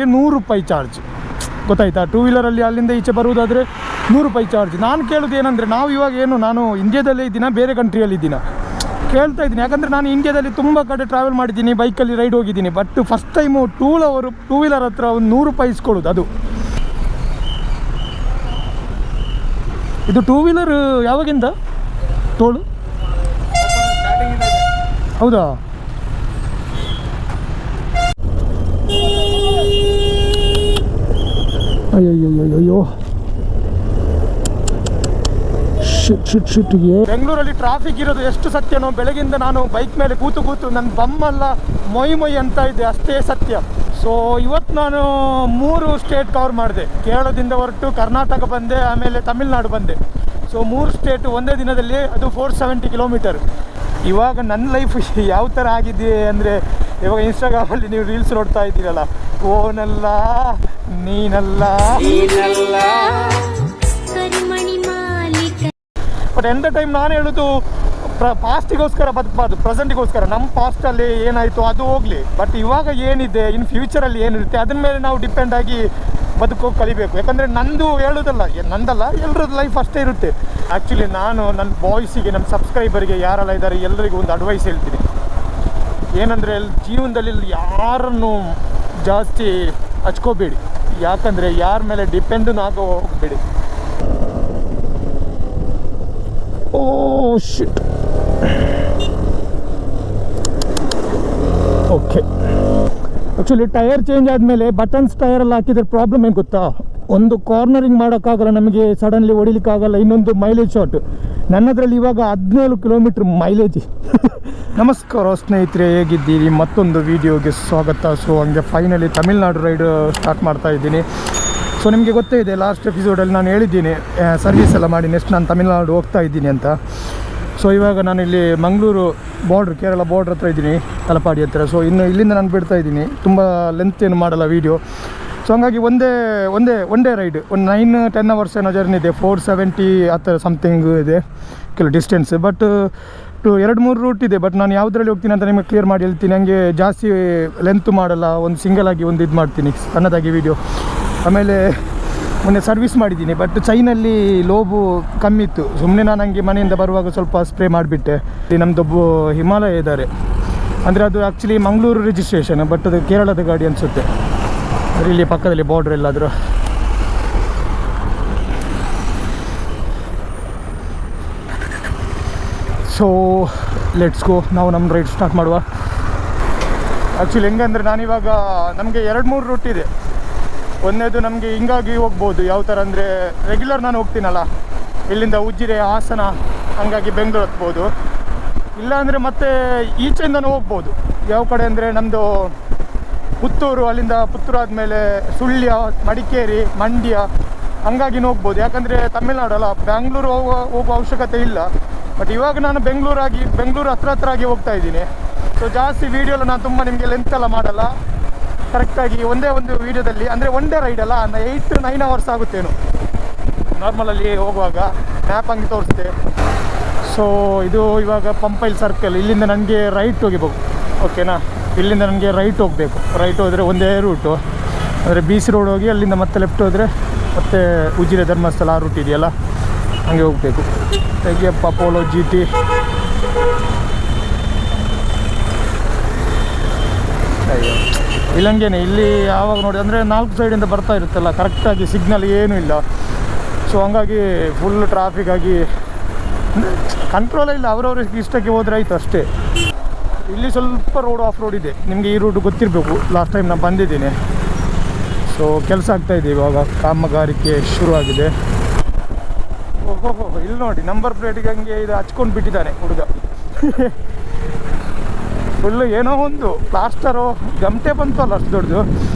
100 ರೂಪಾಯಿ ಚಾರ್ಜ್. ಗೊತ್ತಾಯ್ತಾ? ಟೂ ವೀಲರಲ್ಲಿ ಅಲ್ಲಿಂದ ಈಚೆ ಬರುವುದಾದರೆ 100 ರೂಪಾಯಿ ಚಾರ್ಜ್. ನಾನು ಕೇಳೋದು ಏನಂದರೆ, ನಾವು ಇವಾಗ ಏನು, ನಾನು ಇಂಡಿಯಾದಲ್ಲೇ ಇದ್ದೀನ ಬೇರೆ ಕಂಟ್ರಿಯಲ್ಲಿ ಇದ್ದೀನ ಕೇಳ್ತಾ ಇದ್ದೀನಿ. ಯಾಕಂದರೆ ನಾನು ಇಂಡಿಯಾದಲ್ಲಿ ತುಂಬ ಕಡೆ ಟ್ರಾವೆಲ್ ಮಾಡಿದ್ದೀನಿ, ಬೈಕಲ್ಲಿ ರೈಡ್ ಹೋಗಿದ್ದೀನಿ. But first time two wheeler ಹತ್ರ ಒಂದು 100 ರೂಪಾಯಿ ಇಸ್ಕೊಳ್ಳೋದು. ಅದು ಇದು ಟೂ ವೀಲರ್ ಯಾವಾಗಿಂದ ಟೋಲು? ಹೌದಾ? ಅಯ್ಯಯ್ಯೋ, ಶಿಟ್ಟಿಗೆ ಬೆಂಗಳೂರಲ್ಲಿ ಟ್ರಾಫಿಕ್ ಇರೋದು ಎಷ್ಟು ಸತ್ಯನೋ, ಬೆಳಗಿಂದ ನಾನು ಬೈಕ್ ಮೇಲೆ ಕೂತು ನನ್ನ ಬಮ್ಮೆಲ್ಲ ಮೊಯ್ ಅಂತ ಇದೆ, ಅಷ್ಟೇ ಸತ್ಯ. ಸೊ ಇವತ್ತು ನಾನು 3 ಸ್ಟೇಟ್ ಕವರ್ ಮಾಡಿದೆ. ಕೇರಳದಿಂದ ಹೊರಟು ಕರ್ನಾಟಕ ಬಂದೆ, ಆಮೇಲೆ ತಮಿಳ್ನಾಡು ಬಂದೆ. ಸೊ 3 ಸ್ಟೇಟು ಒಂದೇ ದಿನದಲ್ಲಿ, ಅದು 470 ಕಿಲೋಮೀಟರ್. ಇವಾಗ ನನ್ನ ಲೈಫ್ ಯಾವ ಥರ ಆಗಿದೆ ಅಂದರೆ, ಇವಾಗ ಇನ್ಸ್ಟಾಗ್ರಾಮಲ್ಲಿ ನೀವು ರೀಲ್ಸ್ ನೋಡ್ತಾ ಇದ್ದೀರಲ್ಲ, ಓನಲ್ಲ ನೀನಲ್ಲ. ಬಟ್ ಎಂದ ಟೈಮ್ ನಾನು ಹೇಳೋದು, ಪಾಸ್ಟಿಗೋಸ್ಕರ ಬದುಕಬಾರ್ದು, ಪ್ರೆಸೆಂಟಿಗೋಸ್ಕರ. ನಮ್ಮ ಪಾಸ್ಟಲ್ಲಿ ಏನಾಯಿತು ಅದು ಹೋಗಲಿ, ಬಟ್ ಇವಾಗ ಏನಿದೆ, ಇನ್ನು ಫ್ಯೂಚರಲ್ಲಿ ಏನಿರುತ್ತೆ ಅದನ್ನ ಮೇಲೆ ನಾವು ಡಿಪೆಂಡ್ ಆಗಿ ಬದುಕೋಗಿ ಕಲಿಬೇಕು. ಯಾಕಂದರೆ ನಂದು ಹೇಳೋದಲ್ಲ, ನಂದಲ್ಲ, ಎಲ್ಲರದ್ದು ಲೈಫ್ ಅಷ್ಟೇ ಇರುತ್ತೆ. ಆ್ಯಕ್ಚುಲಿ ನಾನು ನನ್ನ ಬಾಯ್ಸಿಗೆ, ನಮ್ಮ ಸಬ್ಸ್ಕ್ರೈಬರಿಗೆ ಯಾರೆಲ್ಲ ಇದ್ದಾರೆ ಎಲ್ಲರಿಗೂ ಒಂದು ಅಡ್ವೈಸ್ ಹೇಳ್ತೀನಿ. ಏನಂದರೆ, ಜೀವನದಲ್ಲಿ ಯಾರನ್ನು ಜಾಸ್ತಿ ಹಚ್ಕೋಬೇಡಿ. ಯಾಕಂದರೆ ಯಾರ ಮೇಲೆ ಡಿಪೆಂಡೂ ಆಗೋ ಹೋಗಬೇಡಿ. ಓ ಶಿಟ್. ಓಕೆ, ಆ್ಯಕ್ಚುಲಿ ಟೈರ್ ಚೇಂಜ್ ಆದಮೇಲೆ ಬಟನ್ಸ್ ಟೈರೆಲ್ಲ ಹಾಕಿದ್ರೆ ಪ್ರಾಬ್ಲಮ್ ಏನು ಗೊತ್ತಾ? ಒಂದು ಕಾರ್ನರಿಂಗ್ ಮಾಡೋಕ್ಕಾಗಲ್ಲ ನಮಗೆ, ಸಡನ್ಲಿ ಹೊಡಿಲಿಕ್ಕಾಗಲ್ಲ. ಇನ್ನೊಂದು ಮೈಲೇಜ್ ಶಾರ್ಟ್. ನನ್ನದ್ರಲ್ಲಿ ಇವಾಗ 17 ಕಿಲೋಮೀಟ್ರ್ ಮೈಲೇಜ್. ನಮಸ್ಕಾರ ಸ್ನೇಹಿತರೆ, ಹೇಗಿದ್ದೀರಿ? ಮತ್ತೊಂದು ವೀಡಿಯೋಗೆ ಸ್ವಾಗತ. ಸೊ ಹಂಗೆ ಫೈನಲಿ ತಮಿಳ್ನಾಡು ರೈಡ್ ಸ್ಟಾರ್ಟ್ ಮಾಡ್ತಾ ಇದ್ದೀನಿ. ಸೊ ನಿಮಗೆ ಗೊತ್ತೇ ಇದೆ, ಲಾಸ್ಟ್ ಎಪಿಸೋಡಲ್ಲಿ ನಾನು ಹೇಳಿದ್ದೀನಿ ಸರ್ವೀಸ್ ಎಲ್ಲ ಮಾಡಿ ನೆಕ್ಸ್ಟ್ ನಾನು ತಮಿಳ್ನಾಡು ಹೋಗ್ತಾ ಇದ್ದೀನಿ ಅಂತ. ಸೊ ಇವಾಗ ನಾನು ಇಲ್ಲಿ ಮಂಗಳೂರು ಬಾರ್ಡ್ರ್, ಕೇರಳ ಬಾರ್ಡ್ರ್ ಹತ್ರ ಇದ್ದೀನಿ, ತಲಪಾಡಿ ಹತ್ರ. ಸೊ ಇನ್ನು ಇಲ್ಲಿಂದ ನಾನು ಬಿಡ್ತಾ ಇದ್ದೀನಿ, ತುಂಬ ಲೆಂತ್ ಏನು ಮಾಡಲ್ಲ ವೀಡಿಯೋ. ಸೊ ಹಂಗಾಗಿ ಒಂದೇ ರೈಡ್, ಒಂದು 9-10 ಅವರ್ಸ್ ಏನೋ ಜರ್ನಿ ಇದೆ. 470 ಆ ಥರ ಸಮಥಿಂಗ್ ಇದೆ ಕೆಲವು ಡಿಸ್ಟೆನ್ಸ್. ಬಟ್ 2-3 ರೂಟ್ ಇದೆ. ಬಟ್ ನಾನು ಯಾವುದರಲ್ಲಿ ಹೋಗ್ತೀನಿ ಅಂತ ನಿಮಗೆ ಕ್ಲಿಯರ್ ಮಾಡಿ ಹೇಳ್ತೀನಿ. ಹಂಗೆ ಜಾಸ್ತಿ ಲೆಂತ್ ಮಾಡಲ್ಲ, ಒಂದು ಸಿಂಗಲ್ ಆಗಿ ಒಂದು ಇದು ಮಾಡ್ತೀನಿ, ಸಣ್ಣದಾಗಿ ವೀಡಿಯೋ. ಆಮೇಲೆ ಮೊನ್ನೆ ಸರ್ವಿಸ್ ಮಾಡಿದ್ದೀನಿ, ಬಟ್ ಚೈನಲ್ಲಿ ಲೋಬು ಕಮ್ಮಿ ಇತ್ತು. ಸುಮ್ಮನೆ ನಾನು ಹಂಗೆ ಮನೆಯಿಂದ ಬರುವಾಗ ಸ್ವಲ್ಪ ಸ್ಪ್ರೇ ಮಾಡಿಬಿಟ್ಟೆ. ಇಲ್ಲಿ ನಮ್ಮದೊಬ್ಬ ಹಿಮಾಲಯ ಇದ್ದಾರೆ, ಅಂದರೆ ಅದು ಆ್ಯಕ್ಚುಲಿ ಮಂಗಳೂರು ರಿಜಿಸ್ಟ್ರೇಷನ್, ಬಟ್ ಅದು ಕೇರಳದ ಗಾಡಿ ಅನಿಸುತ್ತೆ. ಇಲ್ಲಿ ಪಕ್ಕದಲ್ಲಿ ಬಾರ್ಡ್ರ್ ಎಲ್ಲಾದರೂ. ಸೊ ಲೆಟ್ಸ್ ಗೋ, ನಾವು ನಮ್ಮ ರೈಡ್ ಸ್ಟಾರ್ಟ್ ಮಾಡುವ. ಆ್ಯಕ್ಚುಲಿ ಹೆಂಗಂದರೆ, ನಾನಿವಾಗ ನಮಗೆ 2-3 ರೂಟ್ ಇದೆ. ಒಂದನೇದು ನಮಗೆ ಹಿಂಗಾಗಿ ಹೋಗ್ಬೋದು. ಯಾವ ಥರ ಅಂದರೆ, ರೆಗ್ಯುಲರ್ ನಾನು ಹೋಗ್ತೀನಲ್ಲ, ಇಲ್ಲಿಂದ ಉಜಿರೆ, ಹಾಸನ, ಹಂಗಾಗಿ ಬೆಂಗಳೂರು ಹತ್ಬೋದು. ಇಲ್ಲಾಂದರೆ ಮತ್ತೆ ಈಚೆಯಿಂದನೂ ಹೋಗ್ಬೋದು. ಯಾವ ಕಡೆ ಅಂದರೆ, ನಮ್ಮದು ಪುತ್ತೂರು, ಅಲ್ಲಿಂದ ಪುತ್ತೂರು ಆದಮೇಲೆ ಸುಳ್ಯ, ಮಡಿಕೇರಿ, ಮಂಡ್ಯ, ಹಂಗಾಗಿನೂ ಹೋಗ್ಬೋದು. ಯಾಕಂದರೆ ತಮಿಳ್ನಾಡಲ್ಲ, ಬ್ಯಾಂಗ್ಳೂರು ಹೋಗೋ ಅವಶ್ಯಕತೆ ಇಲ್ಲ. ಬಟ್ ಇವಾಗ ನಾನು ಬೆಂಗಳೂರು ಹತ್ರ ಆಗಿ ಹೋಗ್ತಾ ಇದ್ದೀನಿ. ಸೊ ಜಾಸ್ತಿ ವೀಡಿಯೋಲ್ಲ ನಾನು ತುಂಬ ನಿಮಗೆ ಲೆಂತೆಲ್ಲ ಮಾಡಲ್ಲ. ಕರೆಕ್ಟಾಗಿ ಒಂದೇ ಒಂದು ವೀಡಿಯೋದಲ್ಲಿ, ಅಂದರೆ ಒನ್ ಡೇ ರೈಡ್ ಅಲ್ಲ, 8-9 ಅವರ್ಸ್ ಆಗುತ್ತೇನು ನಾರ್ಮಲಲ್ಲಿ ಹೋಗುವಾಗ. ಮ್ಯಾಪ್ ಹಂಗೆ ತೋರಿಸ್ತೆ. ಸೊ ಇದು ಇವಾಗ ಪಂಪೈಲ್ ಸರ್ಕಲ್, ಇಲ್ಲಿಂದ ನನಗೆ ರೈಟ್ ಹೋಗಿಬೇಕು. ಓಕೆನಾ? ಇಲ್ಲಿಂದ ನನಗೆ ರೈಟ್ ಹೋಗಬೇಕು. ರೈಟ್ ಹೋದರೆ ಒಂದೇ ರೂಟು, ಅಂದರೆ BC ರೋಡ್ ಹೋಗಿ ಅಲ್ಲಿಂದ ಮತ್ತೆ ಲೆಫ್ಟ್ ಹೋದರೆ ಮತ್ತೆ ಉಜಿರೆ, ಧರ್ಮಸ್ಥಳ ಆ ರೂಟ್ ಇದೆಯಲ್ಲ, ಹಂಗೆ ಹೋಗಬೇಕು. ತೆಗಿಯಪ್ಪ ಪೋಲೋ GT. ಅಯ್ಯೋ, ಇಲ್ಲಂಗೇನೆ ಇಲ್ಲಿ ಯಾವಾಗ ನೋಡಿ ಅಂದರೆ 4 ಸೈಡಿಂದ ಬರ್ತಾ ಇರುತ್ತಲ್ಲ, ಕರೆಕ್ಟಾಗಿ ಸಿಗ್ನಲ್ ಏನೂ ಇಲ್ಲ. ಸೊ ಹಂಗಾಗಿ ಫುಲ್ ಟ್ರಾಫಿಕ್ ಆಗಿ ಕಂಟ್ರೋಲೇ ಇಲ್ಲ. ಅವ್ರವ್ರಿಗೆ ಇಷ್ಟಕ್ಕೆ ಹೋದರೆ ಆಯಿತು ಅಷ್ಟೇ. ಇಲ್ಲಿ ಸ್ವಲ್ಪ ರೋಡ್ ಆಫ್ ರೋಡ್ ಇದೆ, ನಿಮಗೆ ಈ ರೂಟ್ ಗೊತ್ತಿರಬೇಕು, ಲಾಸ್ಟ್ ಟೈಮ್ ನಾನು ಬಂದಿದ್ದೀನಿ. ಸೊ ಕೆಲಸ ಆಗ್ತಾಯಿದೆ, ಇವಾಗ ಕಾಮಗಾರಿಕೆ ಶುರುವಾಗಿದೆ. ಓಹೋ, ಇಲ್ಲಿ ನೋಡಿ ನಂಬರ್ ಪ್ಲೇಟಿಗೆ ಹಂಗೆ ಇದು ಹಚ್ಕೊಂಡು ಬಿಟ್ಟಿದ್ದಾನೆ ಹುಡುಗ. ಫುಲ್ಲು ಏನೋ ಒಂದು ಪ್ಲಾಸ್ಟರು ಗಮಟೆ ಬಂತಲ್ಲ ಅಷ್ಟು ದೊಡ್ಡದು.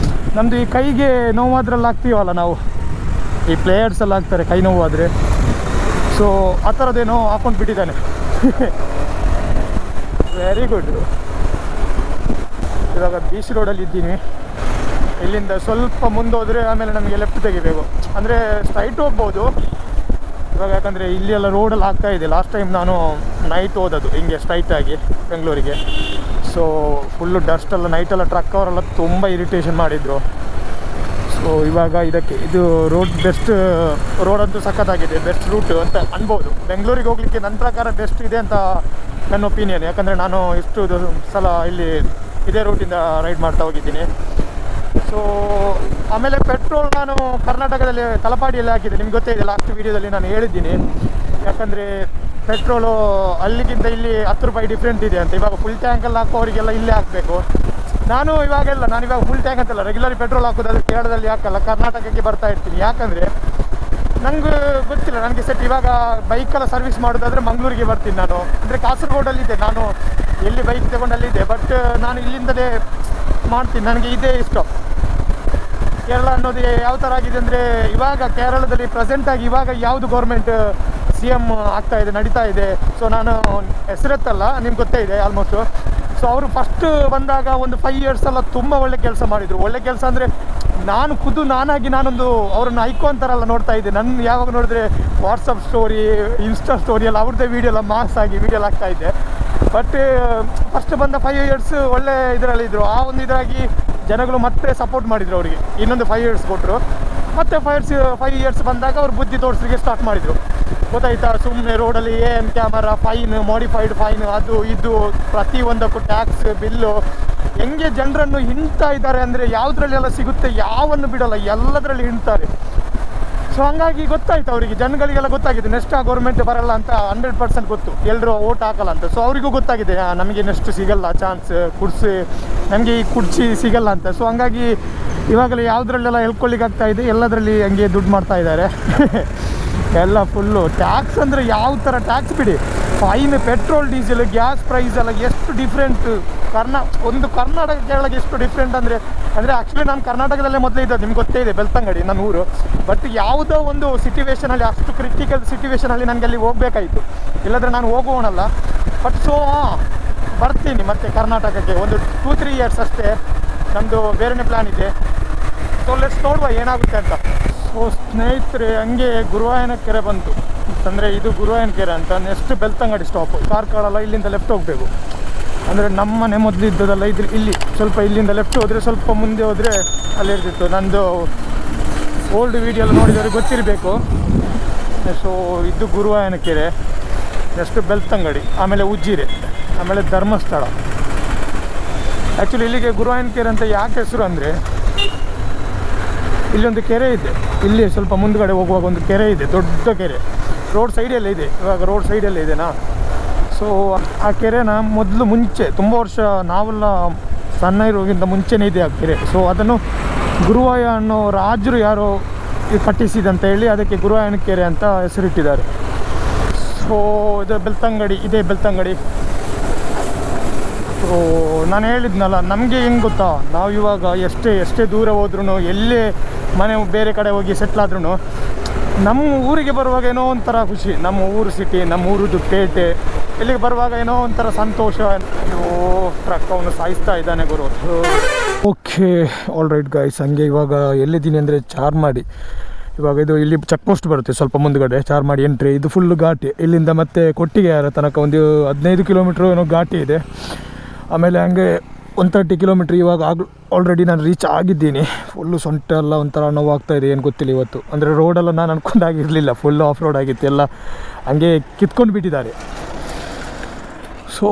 ನಮ್ಮದು ಈ ಕೈಗೆ ನೋವಾದ್ರಲ್ಲಿ ಹಾಕ್ತೀವಲ್ಲ ನಾವು, ಈ ಪ್ಲೇಯರ್ಸ್ ಎಲ್ಲ ಹಾಕ್ತಾರೆ ಕೈ ನೋವಾದರೆ. ಸೊ ಆ ಥರದ್ದೇನೋ ಹಾಕೊಂಡು ಬಿಟ್ಟಿದ್ದಾನೆ. Very good. ಇವಾಗ BC ರೋಡಲ್ಲಿ ಇದ್ದೀನಿ. ಇಲ್ಲಿಂದ ಸ್ವಲ್ಪ ಮುಂದೆ ಹೋದರೆ ಆಮೇಲೆ ನಮಗೆ ಲೆಫ್ಟ್ ತೆಗಿಬೇಕು, ಅಂದರೆ ಸ್ಟ್ರೈಟ್ ಹೋಗ್ಬೋದು ಇವಾಗ. ಯಾಕಂದರೆ ಇಲ್ಲಿ ಎಲ್ಲ ರೋಡಲ್ಲಿ ಆಗ್ತಾಯಿದೆ. ಲಾಸ್ಟ್ ಟೈಮ್ ನಾನು ನೈಟ್ ಹೋದದ್ದು ಹಿಂಗೆ ಸ್ಟ್ರೈಟಾಗಿ ಬೆಂಗಳೂರಿಗೆ. ಸೊ ಫುಲ್ಲು ಡಸ್ಟೆಲ್ಲ ನೈಟೆಲ್ಲ ಟ್ರಕ್ ಅವರೆಲ್ಲ ತುಂಬ ಇರಿಟೇಷನ್ ಮಾಡಿದರು. ಸೊ ಇವಾಗ ಇದು ರೋಡ್ ಬೆಸ್ಟ್ ರೋಡ್ ಅಂತೂ ಸಖತ್ತಾಗಿದೆ, ಬೆಸ್ಟ್ ರೂಟ್ ಅಂತ ಅನ್ಬೋದು. ಬೆಂಗಳೂರಿಗೆ ಹೋಗಲಿಕ್ಕೆ ನನ್ನ ಪ್ರಕಾರ ಬೆಸ್ಟ್ ಇದೆ ಅಂತ ನನ್ನ ಒಪಿನಿಯನ್. ಯಾಕಂದರೆ ನಾನು ಇಷ್ಟು ಸಲ ಇಲ್ಲಿ ಇದೇ ರೂಟಿಂದ ರೈಡ್ ಮಾಡ್ತಾ ಹೋಗಿದ್ದೀನಿ. ಸೊ ಆಮೇಲೆ ಪೆಟ್ರೋಲ್ ನಾನು ಕರ್ನಾಟಕದಲ್ಲಿ ತಲಪಾಡಿಯಲ್ಲಿ ಹಾಕಿದ್ದೆ, ನಿಮ್ಗೆ ಗೊತ್ತೇ ಇದೆ, ಲಾಸ್ಟ್ ವೀಡಿಯೋದಲ್ಲಿ ನಾನು ಹೇಳಿದ್ದೀನಿ. ಯಾಕಂದರೆ ಪೆಟ್ರೋಲು ಅಲ್ಲಿಗಿಂತ ಇಲ್ಲಿ 10 ರೂಪಾಯಿ ಡಿಫ್ರೆಂಟ್ ಇದೆ ಅಂತ. ಇವಾಗ ಫುಲ್ ಟ್ಯಾಂಕಲ್ಲಿ ಹಾಕೋರಿಗೆಲ್ಲ ಇಲ್ಲೇ ಹಾಕಬೇಕು. ನಾನು ಇವಾಗ ಫುಲ್ ಟ್ಯಾಂಕ್ ಅಂತಲ್ಲ, ರೆಗ್ಯುಲರ್ ಪೆಟ್ರೋಲ್ ಹಾಕೋದಾದ್ರೆ ಕೇರಳದಲ್ಲಿ ಹಾಕಲ್ಲ, ಕರ್ನಾಟಕಕ್ಕೆ ಬರ್ತಾ ಇರ್ತೀನಿ. ಯಾಕಂದರೆ ನನಗೆ ಗೊತ್ತಿಲ್ಲ, ನನಗೆ ಸೆಟ್. ಇವಾಗ ಬೈಕೆಲ್ಲ ಸರ್ವಿಸ್ ಮಾಡೋದಾದರೆ ಮಂಗಳೂರಿಗೆ ಬರ್ತೀನಿ ನಾನು. ಅಂದರೆ ಕಾಸರಗೋಡಲ್ಲಿದ್ದೆ ನಾನು, ಎಲ್ಲಿ ಬೈಕ್ ತಗೊಂಡಲ್ಲಿದ್ದೆ. ಬಟ್ ನಾನು ಇಲ್ಲಿಂದಲೇ ಮಾಡ್ತೀನಿ, ನನಗೆ ಇದೇ ಇಷ್ಟ. ಕೇರಳ ಅನ್ನೋದು ಯಾವ ಥರ ಆಗಿದೆ ಅಂದರೆ, ಇವಾಗ ಕೇರಳದಲ್ಲಿ ಪ್ರೆಸೆಂಟಾಗಿ ಇವಾಗ ಯಾವುದು ಗೌರ್ಮೆಂಟ್ CM ಆಗ್ತಾಯಿದೆ, ನಡೀತಾ ಇದೆ. ಸೊ ನಾನು ಹೆಸರೆತ್ತಲ್ಲ, ನಿಮ್ಗೆ ಗೊತ್ತೇ ಇದೆ ಆಲ್ಮೋಸ್ಟು. ಸೊ ಅವರು ಫಸ್ಟ್ ಬಂದಾಗ ಒಂದು 5 ಇಯರ್ಸ್ ಎಲ್ಲ ತುಂಬ ಒಳ್ಳೆ ಕೆಲಸ ಮಾಡಿದರು. ಒಳ್ಳೆ ಕೆಲಸ ಅಂದರೆ ನಾನೊಂದು ಅವರನ್ನು ಐಕಾನ್ ನೋಡ್ತಾ ಇದ್ದೆ. ನನ್ನ ಯಾವಾಗ ನೋಡಿದ್ರೆ ವಾಟ್ಸಪ್ ಸ್ಟೋರಿ, ಇನ್ಸ್ಟಾ ಸ್ಟೋರಿ ಎಲ್ಲ ಅವ್ರದ್ದೇ ವೀಡಿಯೋ ಎಲ್ಲ ಮಾಸ್ ಆಗಿ ವೀಡಿಯೋ ಆಗ್ತಾ ಇದ್ದೆ. ಬಟ್ ಫಸ್ಟ್ ಬಂದ 5 ಇಯರ್ಸ್ ಒಳ್ಳೆ ಇದರಲ್ಲಿದ್ದರು. ಆ ಒಂದು ಇದರಾಗಿ ಜನಗಳು ಮತ್ತೆ ಸಪೋರ್ಟ್ ಮಾಡಿದರು ಅವರಿಗೆ. ಇನ್ನೊಂದು 5 ಇಯರ್ಸ್ ಕೊಟ್ಟರು. ಮತ್ತೆ 5 ಇಯರ್ಸ್ ಬಂದಾಗ ಅವ್ರು ಬುದ್ಧಿ ತೋರಿಸ್ಲಿಕ್ಕೆ ಸ್ಟಾರ್ಟ್ ಮಾಡಿದರು. ಗೊತ್ತಾಯ್ತಾ, ಸುಮ್ಮನೆ ರೋಡಲ್ಲಿ AN camera, fine, modified fine, ಅದು ಇದು ಪ್ರತಿಯೊಂದಕ್ಕೂ ಟ್ಯಾಕ್ಸ್, ಬಿಲ್ಲು, ಹೆಂಗೆ ಜನರನ್ನು ಹಿಂಡ್ತಾ ಇದ್ದಾರೆ ಅಂದರೆ ಯಾವುದ್ರಲ್ಲೆಲ್ಲ ಸಿಗುತ್ತೆ ಯಾವನ್ನು ಬಿಡೋಲ್ಲ, ಎಲ್ಲದರಲ್ಲಿ ಹಿಂಡ್ತಾರೆ. ಸೊ ಹಂಗಾಗಿ ಗೊತ್ತಾಯ್ತು ಅವರಿಗೆ, ಜನಗಳಿಗೆಲ್ಲ ಗೊತ್ತಾಗಿದೆ ನೆಕ್ಸ್ಟ್ ಆ ಗೌರ್ಮೆಂಟ್ ಬರಲ್ಲ ಅಂತ 100% ಗೊತ್ತು. ಎಲ್ಲರೂ ಓಟ್ ಹಾಕಲ್ಲ ಅಂತ. ಸೊ ಅವರಿಗೂ ಗೊತ್ತಾಗಿದೆ ನಮಗೆ ನೆಕ್ಸ್ಟ್ ಸಿಗಲ್ಲ ಚಾನ್ಸ್, ನಮಗೆ ಈ ಕುರ್ಚಿ ಸಿಗಲ್ಲ ಅಂತ. ಸೊ ಹಂಗಾಗಿ ಇವಾಗಲೇ ಯಾವುದ್ರಲ್ಲೆಲ್ಲ ಹೇಳ್ಕೊಳ್ಳಿಕ್ಕೆ ಆಗ್ತಾಯಿದೆ, ಎಲ್ಲದರಲ್ಲಿ ಹಂಗೆ ದುಡ್ಡು ಮಾಡ್ತಾ ಇದ್ದಾರೆ. ಎಲ್ಲ ಫುಲ್ಲು ಟ್ಯಾಕ್ಸ್ ಅಂದರೆ ಯಾವ ಥರ ಟ್ಯಾಕ್ಸ್ ಬಿಡಿ, fine, petrol, diesel, gas price ಎಲ್ಲ ಎಷ್ಟು ಡಿಫ್ರೆಂಟ್. ಒಂದು ಕರ್ನಾಟಕ ಕೇರಳಕ್ಕೆ ಎಷ್ಟು ಡಿಫ್ರೆಂಟ್ ಅಂದರೆ ಆ್ಯಕ್ಚುಲಿ ನಾನು ಕರ್ನಾಟಕದಲ್ಲೇ ಮೊದಲೇ ಇದ್ದದ್ದು, ನಿಮ್ಗೆ ಗೊತ್ತೇ ಇದೆ, ಬೆಳ್ತಂಗಡಿ ನನ್ನ ಊರು. ಬಟ್ ಯಾವುದೋ ಒಂದು ಸಿಚುವೇಷನಲ್ಲಿ, ಅಷ್ಟು ಕ್ರಿಟಿಕಲ್ ಸಿಚುವೇಷನಲ್ಲಿ ನನಗೆ ಅಲ್ಲಿ ಹೋಗಬೇಕಾಯಿತು, ಇಲ್ಲಾಂದರೆ ನಾನು ಹೋಗೋಣಲ್ಲ. ಬಟ್ ಸೊ ಬರ್ತೀನಿ ಮತ್ತೆ ಕರ್ನಾಟಕಕ್ಕೆ ಒಂದು 2-3 ಇಯರ್ಸ್ ಅಷ್ಟೇ. ನಮ್ಮದು ಬೇರೆಯೇ ಪ್ಲ್ಯಾನ್ ಇದೆ. ಸೊ ಲೆಟ್ಸ್ ನೋಡುವ ಏನಾಗುತ್ತೆ ಅಂತ. ಸೊ ಸ್ನೇಹಿತರೆ, ಹಂಗೆ ಗುರುವಾಯನ ಕೆರೆ ಬಂತು ಅಂದರೆ ಇದು ಗುರುವಾಯನ ಕೆರೆ ಅಂತ. ನೆಕ್ಸ್ಟ್ ಬೆಳ್ತಂಗಡಿ ಸ್ಟಾಪ್, ಕಾರ್ಕಳ ಇಲ್ಲಿಂದ ಲೆಫ್ಟ್ ಹೋಗಬೇಕು. ಅಂದರೆ ನಮ್ಮ ಮನೆ ಮೊದಲು ಇದ್ದದಲ್ಲ, ಇಲ್ಲಿ ಸ್ವಲ್ಪ ಇಲ್ಲಿಂದ ಲೆಫ್ಟ್ ಹೋದರೆ ಸ್ವಲ್ಪ ಮುಂದೆ ಹೋದರೆ ಅಲ್ಲಿ ಇರ್ತಿತ್ತು. ನಂದು ಓಲ್ಡ್ ವೀಡಿಯೋ ಎಲ್ಲ ನೋಡಿದವ್ರಿಗೆ ಗೊತ್ತಿರಬೇಕು. ಸೊ ಇದು ಗುರುವಾಯನ ಕೆರೆ, ನೆಕ್ಸ್ಟ್ ಬೆಳ್ತಂಗಡಿ, ಆಮೇಲೆ ಉಜ್ಜಿರೆ, ಆಮೇಲೆ ಧರ್ಮಸ್ಥಳ. ಆ್ಯಕ್ಚುಲಿ ಇಲ್ಲಿಗೆ ಗುರುವಾಯನ ಕೆರೆ ಅಂತ ಯಾಕೆ ಹೆಸರು ಅಂದರೆ, ಇಲ್ಲೊಂದು ಕೆರೆ ಇದೆ, ಇಲ್ಲಿ ಸ್ವಲ್ಪ ಮುಂದ್ಗಡೆ ಹೋಗುವಾಗ ಒಂದು ಕೆರೆ ಇದೆ, ದೊಡ್ಡ ಕೆರೆ, ರೋಡ್ ಸೈಡಲ್ಲೇ ಇದೆ. ಇವಾಗ ರೋಡ್ ಸೈಡಲ್ಲೇ ಇದೆನಾ. ಸೊ ಆ ಕೆರೆನ ಮುಂಚೆ ತುಂಬ ವರ್ಷ, ನಾವೆಲ್ಲ ಸಣ್ಣ ಇರೋಗಿಂತ ಮುಂಚೆನೇ ಇದೆ ಆ ಕೆರೆ. ಸೊ ಅದನ್ನು ಗುರುವಾಯ ಅನ್ನೋ ರಾಜರು ಯಾರೋ ಕಟ್ಟಿಸಿದಂತ ಹೇಳಿ ಅದಕ್ಕೆ ಗುರುವಾಯನ ಕೆರೆ ಅಂತ ಹೆಸರಿಟ್ಟಿದ್ದಾರೆ. ಸೊ ಇದು ಬೆಳ್ತಂಗಡಿ, ಇದೇ ಬೆಳ್ತಂಗಡಿ. ಸೊ ನಾನು ಹೇಳಿದ್ನಲ್ಲ, ನಮಗೆ ಹೆಂಗೆ ಗೊತ್ತಾ, ನಾವು ಇವಾಗ ಎಷ್ಟೇ ದೂರ ಹೋದ್ರೂ, ಎಲ್ಲೇ ಮನೆ ಬೇರೆ ಕಡೆ ಹೋಗಿ ಸೆಟ್ಲ್ ಆದ್ರೂ, ನಮ್ಮ ಊರಿಗೆ ಬರುವಾಗ ಏನೋ ಒಂಥರ ಖುಷಿ. ನಮ್ಮ ಊರು ಸಿಟಿ, ನಮ್ಮ ಊರದ್ದು ಪೇಟೆ, ಇಲ್ಲಿಗೆ ಬರುವಾಗ ಏನೋ ಒಂಥರ ಸಂತೋಷ. ಟ್ರಕ್ ಅವನು ಸಾಯಿಸ್ತಾ ಇದ್ದಾನೆ ಗುರು. ಓಕೆ, ಆಲ್ ರೈಟ್ ಗೈಸ್, ಹಂಗೆ ಇವಾಗ ಎಲ್ಲಿದ್ದೀನಿ ಅಂದರೆ ಚಾರ್ಮಾಡಿ. ಇವಾಗ ಇದು ಇಲ್ಲಿ ಚೆಕ್ ಪೋಸ್ಟ್ ಬರುತ್ತೆ ಸ್ವಲ್ಪ ಮುಂದ್ಗಡೆ, ಚಾರ್ಮಾಡಿ ಎಂಟ್ರಿ. ಇದು ಫುಲ್ಲು ಘಾಟಿ, ಇಲ್ಲಿಂದ ಮತ್ತೆ ಕೊಟ್ಟಿಗೆಹಾರ ತನಕ ಒಂದು 15 ಕಿಲೋಮೀಟ್ರ್ ಏನೋ ಘಾಟಿ ಇದೆ. ಆಮೇಲೆ ಹಂಗೆ 130 ಕಿಲೋಮೀಟ್ರ್ ಇವಾಗ ಆಲ್ರೆಡಿ ನಾನು ರೀಚ್ ಆಗಿದ್ದೀನಿ. ಫುಲ್ಲು ಸೊಂಟ ಎಲ್ಲ ಒಂಥರ ನೋವಾಗ್ತಾಯಿದೆ, ಏನು ಗೊತ್ತಿಲ್ಲ ಇವತ್ತು. ಅಂದರೆ ರೋಡೆಲ್ಲ ನಾನು ಅಂದ್ಕೊಂಡಾಗಿರಲಿಲ್ಲ, ಫುಲ್ ಆಫ್ ರೋಡ್ ಆಗಿತ್ತು, ಎಲ್ಲ ಹಂಗೆ ಕಿತ್ಕೊಂಡು ಬಿಟ್ಟಿದ್ದಾರೆ. ಸೊ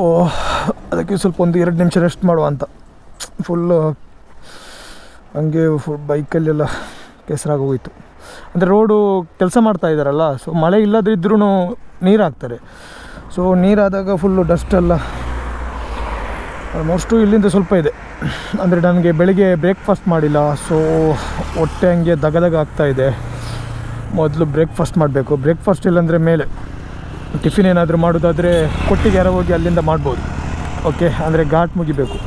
ಅದಕ್ಕೆ ಸ್ವಲ್ಪ ಒಂದು 2 ನಿಮಿಷ ರೆಸ್ಟ್ ಮಾಡುವ ಅಂತ. ಫುಲ್ಲು ಹಂಗೆ ಬೈಕಲ್ಲೆಲ್ಲ ಕೆಸರಾಗೋಗಿತ್ತು. ಅಂದರೆ ರೋಡು ಕೆಲಸ ಮಾಡ್ತಾ ಇದ್ದಾರಲ್ಲ, ಸೊ ಮಳೆ ಇಲ್ಲದಿದ್ರೂ ನೀರು ಹಾಕ್ತಾರೆ. ಸೊ ನೀರಾದಾಗ ಫುಲ್ಲು ಡಸ್ಟೆಲ್ಲ ಆಲ್ಮೋಸ್ಟು ಇಲ್ಲಿಂದ ಸ್ವಲ್ಪ ಇದೆ. ಅಂದರೆ ನನಗೆ ಬೆಳಿಗ್ಗೆ ಬ್ರೇಕ್ಫಾಸ್ಟ್ ಮಾಡಿಲ್ಲ, ಸೊ ಹೊಟ್ಟೆ ಹಂಗೆ ದಗದಗ ಆಗ್ತಾಯಿದೆ. ಮೊದಲು ಬ್ರೇಕ್ಫಾಸ್ಟ್ ಮಾಡಬೇಕು. ಬ್ರೇಕ್ಫಾಸ್ಟ್ ಇಲ್ಲಾಂದರೆ ಮೇಲೆ ಟಿಫಿನ್ ಏನಾದರೂ ಮಾಡೋದಾದರೆ ಕೊಟ್ಟಿಗೆಹಾರ ಹೋಗಿ ಅಲ್ಲಿಂದ ಮಾಡ್ಬೋದು. ಓಕೆ, ಅಂದರೆ ಘಾಟ್ ಮುಗಿಬೇಕು.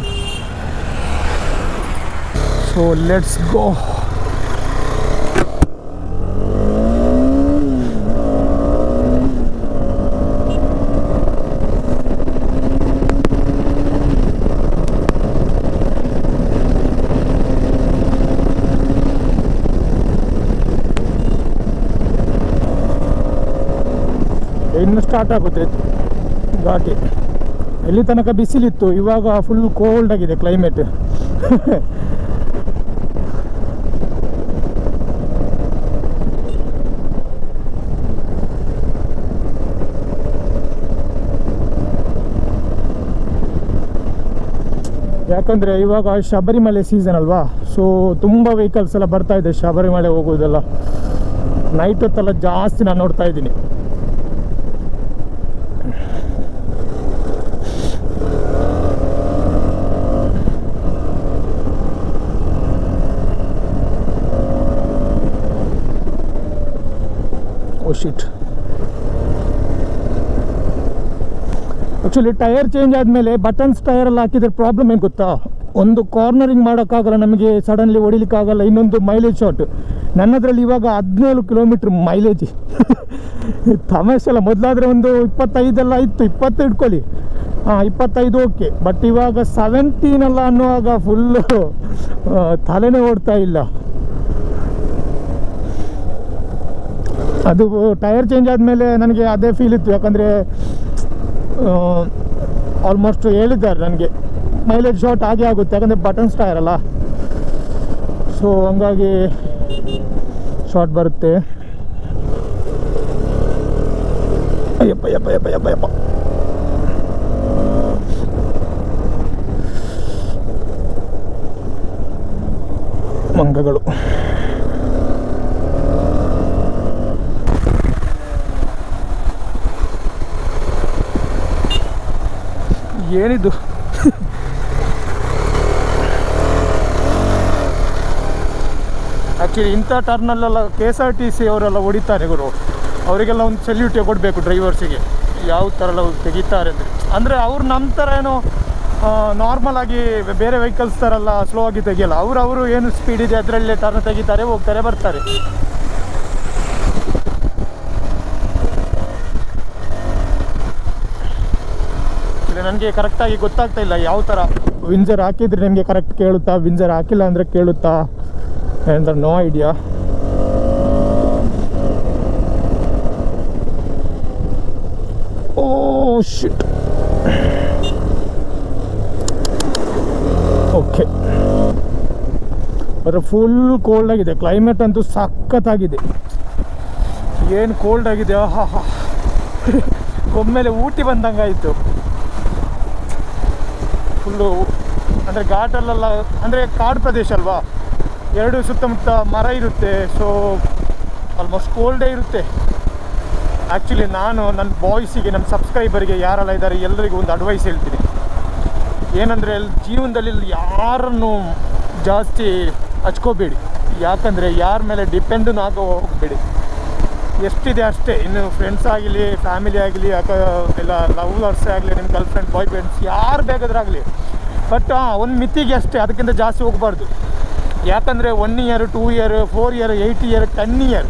So let's go. ಇನ್ನು ಸ್ಟಾರ್ಟ್ ಆಗುತ್ತೆ ಘಾಟಿ. ಇಲ್ಲಿ ತನಕ ಬಿಸಿಲಿತ್ತು, ಇವಾಗ ಫುಲ್ ಕೋಲ್ಡ್ ಆಗಿದೆ ಕ್ಲೈಮೇಟ್. ಯಾಕಂದರೆ ಇವಾಗ ಶಬರಿಮಲೆ ಸೀಸನ್ ಅಲ್ವಾ, ಸೊ ತುಂಬ ವೆಹಿಕಲ್ಸ್ ಎಲ್ಲ ಬರ್ತಾ ಇದೆ ಶಬರಿಮಲೆ ಹೋಗೋದೆಲ್ಲ. ನೈಟ್ ಹೊತ್ತೆಲ್ಲ ಜಾಸ್ತಿ ನಾನು ನೋಡ್ತಾ ಇದ್ದೀನಿ. ಓ ಶಿಟ್. ಆ್ಯಕ್ಚುಲಿ ಟೈರ್ ಚೇಂಜ್ ಆದಮೇಲೆ ಬಟನ್ಸ್ ಟೈರ್ ಎಲ್ಲ ಹಾಕಿದ್ರೆ ಪ್ರಾಬ್ಲಮ್ ಏನು ಗೊತ್ತಾ, ಒಂದು ಕಾರ್ನರಿಂಗ್ ಮಾಡೋಕ್ಕಾಗಲ್ಲ ನಮಗೆ, ಸಡನ್ಲಿ ಹೊಡಿಲಿಕ್ಕಾಗಲ್ಲ. ಇನ್ನೊಂದು ಮೈಲೇಜ್ ಶಾರ್ಟ್. ನನ್ನದ್ರಲ್ಲಿ ಇವಾಗ 17 ಕಿಲೋಮೀಟ್ರ್ ಮೈಲೇಜ್. ತಮಾಷೆ ಅಲ್ಲ. ಮೊದಲಾದರೆ ಒಂದು 25 ಇತ್ತು, 20 ಇಟ್ಕೊಳ್ಳಿ, 25 ಓಕೆ. ಬಟ್ ಇವಾಗ 17 ಅನ್ನುವಾಗ ಫುಲ್ಲು ತಲೆನೇ ಓಡ್ತಾ ಇಲ್ಲ. ಅದು ಟೈರ್ ಚೇಂಜ್ ಆದಮೇಲೆ ನನಗೆ ಅದೇ ಫೀಲ್ ಇತ್ತು. ಯಾಕಂದರೆ ಆಲ್ಮೋಸ್ಟ್ ಹೇಳಿದ್ದಾರೆ ನನಗೆ ಮೈಲೇಜ್ ಶಾರ್ಟ್ ಆಗೇ ಆಗುತ್ತೆ, ಯಾಕಂದರೆ ಬಟನ್ಸ್ ಟೈರ್ ಅಲ್ಲ, ಸೊ ಹಂಗಾಗಿ ಶಾರ್ಟ್ ಬರುತ್ತೆ. ಅಯ್ಯಪ್ಪ ಯಪ್ಪ ಯಪ್ಪ ಯಪ್ಪ ಯಪ್ಪ. ಮಂಗಗಳು. ಏನಿದು ಆ್ಯಕ್ಚುಲಿ ಇಂಥ ಟರ್ನಲ್ಲೆಲ್ಲ KSRTC ಅವರೆಲ್ಲ ಹೊಡಿತಾರೆ ಗುರು. ಅವರಿಗೆಲ್ಲ ಒಂದು ಸೆಲ್ಯೂಟ್ ಕೊಡಬೇಕು ಡ್ರೈವರ್ಸಿಗೆ, ಯಾವ ಥರ ಎಲ್ಲ ತೆಗಿತಾರೆ ಅಂದರೆ ಅವ್ರು ನಮ್ಮ ಥರ ಏನೋ ನಾರ್ಮಲ್ ಆಗಿ ಬೇರೆ ವೆಹಿಕಲ್ಸ್ ಥರ ಎಲ್ಲ ಸ್ಲೋ ಆಗಿ ತೆಗಿಯಲ್ಲ. ಅವರು ಏನು ಸ್ಪೀಡ್ ಇದೆ ಅದರಲ್ಲೇ ಟರ್ನ್ ತೆಗಿತಾರೆ, ಹೋಗ್ತಾರೆ, ಬರ್ತಾರೆ. ನನಗೆ ಕರೆಕ್ಟಾಗಿ ಗೊತ್ತಾಗ್ತಾ ಇಲ್ಲ ಯಾವ ಥರ ವಿಂಜರ್ ಹಾಕಿದರೆ ನಿಮಗೆ ಕರೆಕ್ಟ್ ಕೇಳುತ್ತಾ, ವಿಂಜರ್ ಹಾಕಿಲ್ಲ ಅಂದರೆ ಕೇಳುತ್ತಾ ಅಂತ ನೋ ಐಡಿಯಾ. ಓ ಶಿಟ್. ಓಕೆ, ಆದರೆ ಫುಲ್ ಕೋಲ್ಡ್ ಆಗಿದೆ. ಕ್ಲೈಮೇಟ್ ಅಂತೂ ಸಖತ್ತಾಗಿದೆ. ಏನು ಕೋಲ್ಡ್ ಆಗಿದೆ, ಹಾ ಹಾ. ಒಮ್ಮೆಲೆ ಊಟಿ ಬಂದಂಗಾಯಿತು ಫುಲ್ಲು. ಅಂದರೆ ಘಾಟಲ್ಲೆಲ್ಲ, ಅಂದರೆ ಕಾಡು ಪ್ರದೇಶ ಅಲ್ವಾ, ಎರಡು ಸುತ್ತಮುತ್ತ ಮರ ಇರುತ್ತೆ, ಸೊ ಆಲ್ಮೋಸ್ಟ್ ಕೋಲ್ಡೇ ಇರುತ್ತೆ. ಆ್ಯಕ್ಚುಲಿ ನಾನು ನನ್ನ ಬಾಯ್ಸಿಗೆ, ನಮ್ಮ ಸಬ್ಸ್ಕ್ರೈಬರಿಗೆ ಯಾರೆಲ್ಲ ಇದ್ದಾರೆ ಎಲ್ಲರಿಗೂ ಒಂದು ಅಡ್ವೈಸ್ ಹೇಳ್ತೀನಿ. ಏನಂದರೆ ಜೀವನದಲ್ಲಿ ಯಾರನ್ನು ಜಾಸ್ತಿ ಹಚ್ಕೋಬೇಡಿ, ಯಾಕಂದರೆ ಯಾರ ಮೇಲೆ ಡಿಪೆಂಡೂ ಆಗೋ ಹೋಗಬೇಡಿ. ಎಷ್ಟಿದೆ ಅಷ್ಟೇ. ಇನ್ನು ಫ್ರೆಂಡ್ಸ್ ಆಗಲಿ, ಫ್ಯಾಮಿಲಿ ಆಗಲಿ, ಇಲ್ಲ ಲವ್ವರ್ಸೇ ಆಗಲಿ, ನಿಮ್ಮ ಗರ್ಲ್ ಫ್ರೆಂಡ್, ಬಾಯ್ ಫ್ರೆಂಡ್ಸ್ ಯಾರು ಬೇಕಾದ್ರಾಗಲಿ, ಬಟ್ ಒಂದು ಮಿತಿಗೆ ಅಷ್ಟೇ, ಅದಕ್ಕಿಂತ ಜಾಸ್ತಿ ಹೋಗಬಾರ್ದು. ಯಾಕಂದರೆ 1 year, 2 year, 4 year, 8 year, 10 year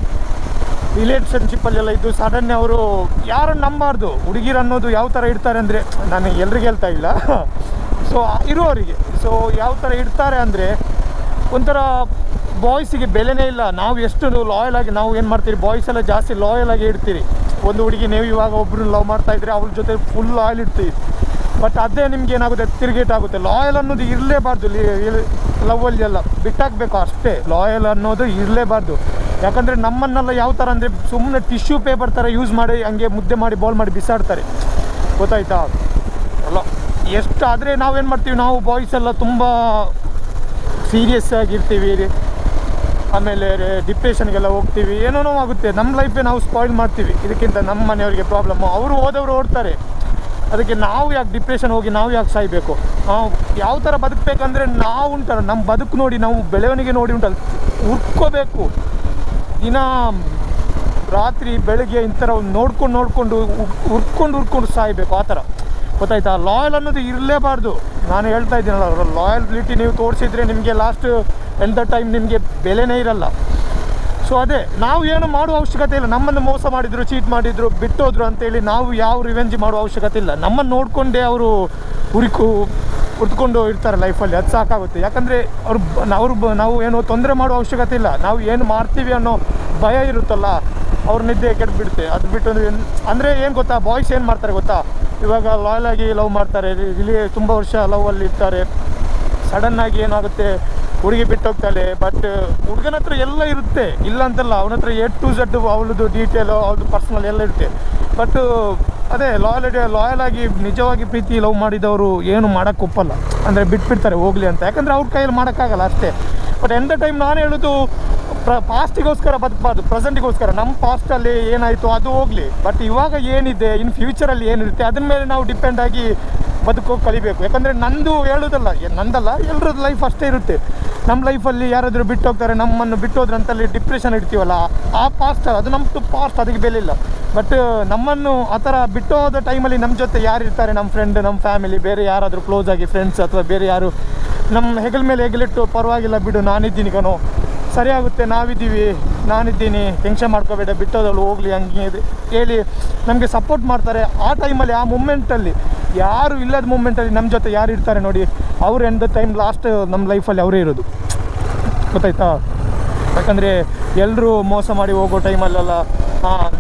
ರಿಲೇಷನ್ಶಿಪ್ಪಲ್ಲೆಲ್ಲ ಇದ್ದು ಸಡನ್ನೇ ಅವರು ಯಾರನ್ನು ನಂಬಾರ್ದು. ಹುಡುಗಿರು ಅನ್ನೋದು ಯಾವ ಥರ ಇಡ್ತಾರೆ ಅಂದರೆ, ನಾನು ಎಲ್ರಿಗೆ ಹೇಳ್ತಾ ಇಲ್ಲ, ಸೊ ಇರೋರಿಗೆ. ಸೊ ಯಾವ ಥರ ಇಡ್ತಾರೆ ಅಂದರೆ, ಒಂಥರ ಬಾಯ್ಸಿಗೆ ಬೆಲೆನೇ ಇಲ್ಲ. ನಾವು ಎಷ್ಟು ಲಾಯಲ್ ಆಗಿ ನಾವು ಏನು ಮಾಡ್ತೀರಿ, ಬಾಯ್ಸ್ ಎಲ್ಲ ಜಾಸ್ತಿ ಲಾಯಲ್ ಆಗಿ ಇಡ್ತೀರಿ. ಒಂದು ಹುಡುಗಿ ನೀವು ಇವಾಗ ಒಬ್ಬರು ಲವ್ ಮಾಡ್ತಾಯಿದ್ರೆ ಅವ್ರ ಜೊತೆ ಫುಲ್ ಲಾಯಲ್ ಇಡ್ತೀವಿ. ಬಟ್ ಅದೇ ನಿಮ್ಗೆ ಏನಾಗುತ್ತೆ, ತಿರುಗೇಟಾಗುತ್ತೆ. ಲಾಯಲ್ ಅನ್ನೋದು ಇರಲೇಬಾರ್ದು. ಲವ್ವಲ್ಲಿ ಎಲ್ಲ ಬಿಟ್ಟಾಕಬೇಕು ಅಷ್ಟೇ. ಲಾಯಲ್ ಅನ್ನೋದು ಇರಲೇಬಾರ್ದು. ಯಾಕಂದರೆ ನಮ್ಮನ್ನೆಲ್ಲ ಯಾವ ಥರ ಅಂದರೆ ಸುಮ್ಮನೆ ಟಿಶ್ಯೂ ಪೇಪರ್ ಥರ ಯೂಸ್ ಮಾಡಿ ಹಂಗೆ ಮುದ್ದೆ ಮಾಡಿ ಬೌಲ್ ಮಾಡಿ ಬಿಸಾಡ್ತಾರೆ, ಗೊತ್ತಾಯ್ತಾ? ಅಲ್ಲ, ಎಷ್ಟು ಆದರೆ ನಾವೇನು ಮಾಡ್ತೀವಿ, ನಾವು ಬಾಯ್ಸ್ ಎಲ್ಲ ತುಂಬ ಸೀರಿಯಸ್ ಆಗಿರ್ತೀವಿ, ಆಮೇಲೆ ಡಿಪ್ರೆಷನ್ಗೆಲ್ಲ ಹೋಗ್ತೀವಿ, ಏನೇನೋ ಆಗುತ್ತೆ. ನಮ್ಮ ಲೈಫೇ ನಾವು ಸ್ಪಾಯ್ಲ್ ಮಾಡ್ತೀವಿ. ಇದಕ್ಕಿಂತ ನಮ್ಮ ಮನೆಯವ್ರಿಗೆ ಪ್ರಾಬ್ಲಮ್ಮು, ಅವರು ಹೋದವರು ಓಡ್ತಾರೆ. ಅದಕ್ಕೆ ನಾವು ಯಾಕೆ ಡಿಪ್ರೆಷನ್ ಹೋಗಿ ನಾವು ಯಾಕೆ ಸಾಯಬೇಕು? ನಾವು ಯಾವ ಥರ ಬದುಕಬೇಕಂದ್ರೆ, ನಾವು ಉಂಟಲ್ಲ ನಮ್ಮ ಬದುಕು ನೋಡಿ, ನಾವು ಬೆಳವಣಿಗೆ ನೋಡಿ ಉಂಟಲ್ಲ, ಹುರ್ಕೋಬೇಕು. ದಿನ ರಾತ್ರಿ ಬೆಳಗ್ಗೆ ಈ ಥರ ನೋಡ್ಕೊಂಡು ಹುರ್ಕೊಂಡು ಸಾಯಬೇಕು, ಆ ಥರ, ಗೊತ್ತಾಯ್ತಾ? ಲಾಯಲ್ ಅನ್ನೋದು ಇರಲೇಬಾರ್ದು. ನಾನು ಹೇಳ್ತಾ ಇದ್ದೀನಲ್ಲ, ಲಾಯಲ್ಬಿಲಿಟಿ ನೀವು ತೋರಿಸಿದ್ರೆ ನಿಮಗೆ ಲಾಸ್ಟ್ ಎಂಡ್ ದ ಟೈಮ್ ನಿಮಗೆ ಬೆಲೆನೇ ಇರಲ್ಲ. ಸೊ ಅದೇ, ನಾವು ಏನು ಮಾಡುವ ಅವಶ್ಯಕತೆ ಇಲ್ಲ. ನಮ್ಮನ್ನು ಮೋಸ ಮಾಡಿದರು, ಚೀಟ್ ಮಾಡಿದರು, ಬಿಟ್ಟೋದ್ರು ಅಂತೇಳಿ ನಾವು ಯಾವ ರಿವೆಂಜ್ ಮಾಡುವ ಅವಶ್ಯಕತೆ ಇಲ್ಲ. ನಮ್ಮನ್ನು ನೋಡಿಕೊಂಡೇ ಅವರು ಹುರ್ಕೊಂಡು ಇರ್ತಾರೆ ಲೈಫಲ್ಲಿ, ಅದು ಸಾಕಾಗುತ್ತೆ. ಯಾಕಂದರೆ ನಾವು ಏನು ತೊಂದರೆ ಮಾಡುವ ಅವಶ್ಯಕತೆ ಇಲ್ಲ. ನಾವು ಏನು ಮಾಡ್ತೀವಿ ಅನ್ನೋ ಭಯ ಇರುತ್ತಲ್ಲ, ಅವ್ರ ನಿದ್ದೆ ಕೆಟ್ಟುಬಿಡುತ್ತೆ. ಅದು ಬಿಟ್ಟು ಅಂದರೆ ಏನು ಗೊತ್ತಾ, ಬಾಯ್ಸ್ ಏನು ಮಾಡ್ತಾರೆ ಗೊತ್ತಾ, ಇವಾಗ ಲಾಯಲಾಗಿ ಲವ್ ಮಾಡ್ತಾರೆ, ಇಲ್ಲಿ ತುಂಬ ವರ್ಷ ಲವ್ವಲ್ಲಿ ಇರ್ತಾರೆ. ಸಡನ್ನಾಗಿ ಏನಾಗುತ್ತೆ, ಹುಡುಗಿ ಬಿಟ್ಟೋಗ್ತಾಳೆ. ಬಟ್ ಹುಡುಗನ ಹತ್ರ ಎಲ್ಲ ಇರುತ್ತೆ, ಇಲ್ಲ ಅಂತಲ್ಲ, ಅವನ ಹತ್ರ A to Z ಅವಳದು ಡೀಟೇಲು, ಅವ್ರದ್ದು ಪರ್ಸ್ನಲ್ ಎಲ್ಲ ಇರುತ್ತೆ. ಬಟ್ ಅದೇ ಲಾಯಲ್ ಆಗಿ ನಿಜವಾಗಿ ಪ್ರೀತಿ ಲವ್ ಮಾಡಿದವರು ಏನು ಮಾಡೋಕ್ಕೆ ಒಪ್ಪಲ್ಲ, ಅಂದರೆ ಬಿಟ್ಬಿಡ್ತಾರೆ ಹೋಗಲಿ ಅಂತ. ಯಾಕಂದರೆ ಅವ್ರ ಕೈಯಲ್ಲಿ ಮಾಡೋಕ್ಕಾಗಲ್ಲ ಅಷ್ಟೇ. ಬಟ್ ಎಂದ ಟೈಮ್ ನಾನು ಹೇಳೋದು ಪಾಸ್ಟಿಗೋಸ್ಕರ ಬದುಕಬಾರ್ದು, ಪ್ರೆಸೆಂಟಿಗೋಸ್ಕರ. ನಮ್ಮ ಪಾಸ್ಟಲ್ಲಿ ಏನಾಯಿತು ಅದು ಹೋಗಲಿ, ಬಟ್ ಇವಾಗ ಏನಿದೆ ಇನ್ನು ಫ್ಯೂಚರಲ್ಲಿ ಏನಿರುತ್ತೆ ಅದ್ರ ಮೇಲೆ ನಾವು ಡಿಪೆಂಡ್ ಆಗಿ ಬದುಕೋಗಿ ಕಲಿಬೇಕು. ಯಾಕಂದರೆ ನಂದು ಹೇಳೋದಲ್ಲ, ನಂದಲ್ಲ, ಎಲ್ಲರದ್ದು ಲೈಫ್ ಅಷ್ಟೇ ಇರುತ್ತೆ. ನಮ್ಮ ಲೈಫಲ್ಲಿ ಯಾರಾದರೂ ಬಿಟ್ಟು ಹೋಗ್ತಾರೆ, ನಮ್ಮನ್ನು ಬಿಟ್ಟು ಹೋದ್ರೆ ಅಂತಲ್ಲಿ ಡಿಪ್ರೆಷನ್ ಇರ್ತೀವಲ್ಲ, ಆ ಪಾಸ್ಟ್ ಅದು ನಮ್ಮದು ಪಾಸ್ಟ್, ಅದಕ್ಕೆ ಬೆಲೆ ಇಲ್ಲ. ಬಟ್ ನಮ್ಮನ್ನು ಆ ಥರ ಬಿಟ್ಟು ಹೋದ ಟೈಮಲ್ಲಿ ನಮ್ಮ ಜೊತೆ ಯಾರು ಇರ್ತಾರೆ, ನಮ್ಮ ಫ್ರೆಂಡ್, ನಮ್ಮ ಫ್ಯಾಮಿಲಿ, ಬೇರೆ ಯಾರಾದರೂ ಕ್ಲೋಸ್ ಆಗಿ ಫ್ರೆಂಡ್ಸ್ ಅಥವಾ ಬೇರೆ ಯಾರು ನಮ್ಮ ಹೆಗಲ ಮೇಲೆ ಹೆಗಲಿಟ್ಟು ಪರವಾಗಿಲ್ಲ ಬಿಡು ನಾನಿದ್ದೀನಿ ಕಣೋ, ಸರಿಯಾಗುತ್ತೆ, ನಾವಿದ್ದೀವಿ, ನಾನಿದ್ದೀನಿ, ಟೆನ್ಷನ್ ಮಾಡ್ಕೋಬೇಡ, ಬಿಟ್ಟೋದಳು ಹೋಗಲಿ ಹಂಗೆ ಹೇಳಿ ನಮಗೆ ಸಪೋರ್ಟ್ ಮಾಡ್ತಾರೆ. ಆ ಟೈಮಲ್ಲಿ, ಆ ಮೂಮೆಂಟಲ್ಲಿ, ಯಾರು ಇಲ್ಲದ ಮೂಮೆಂಟಲ್ಲಿ ನಮ್ಮ ಜೊತೆ ಯಾರು ಇರ್ತಾರೆ ನೋಡಿ, ಅವ್ರು ಎಂದ ಟೈಮ್ ಲಾಸ್ಟ್ ನಮ್ಮ ಲೈಫಲ್ಲಿ ಅವರೇ ಇರೋದು, ಗೊತ್ತಾಯ್ತಾ? ಯಾಕಂದರೆ ಎಲ್ಲರೂ ಮೋಸ ಮಾಡಿ ಹೋಗೋ ಟೈಮಲ್ಲೆಲ್ಲ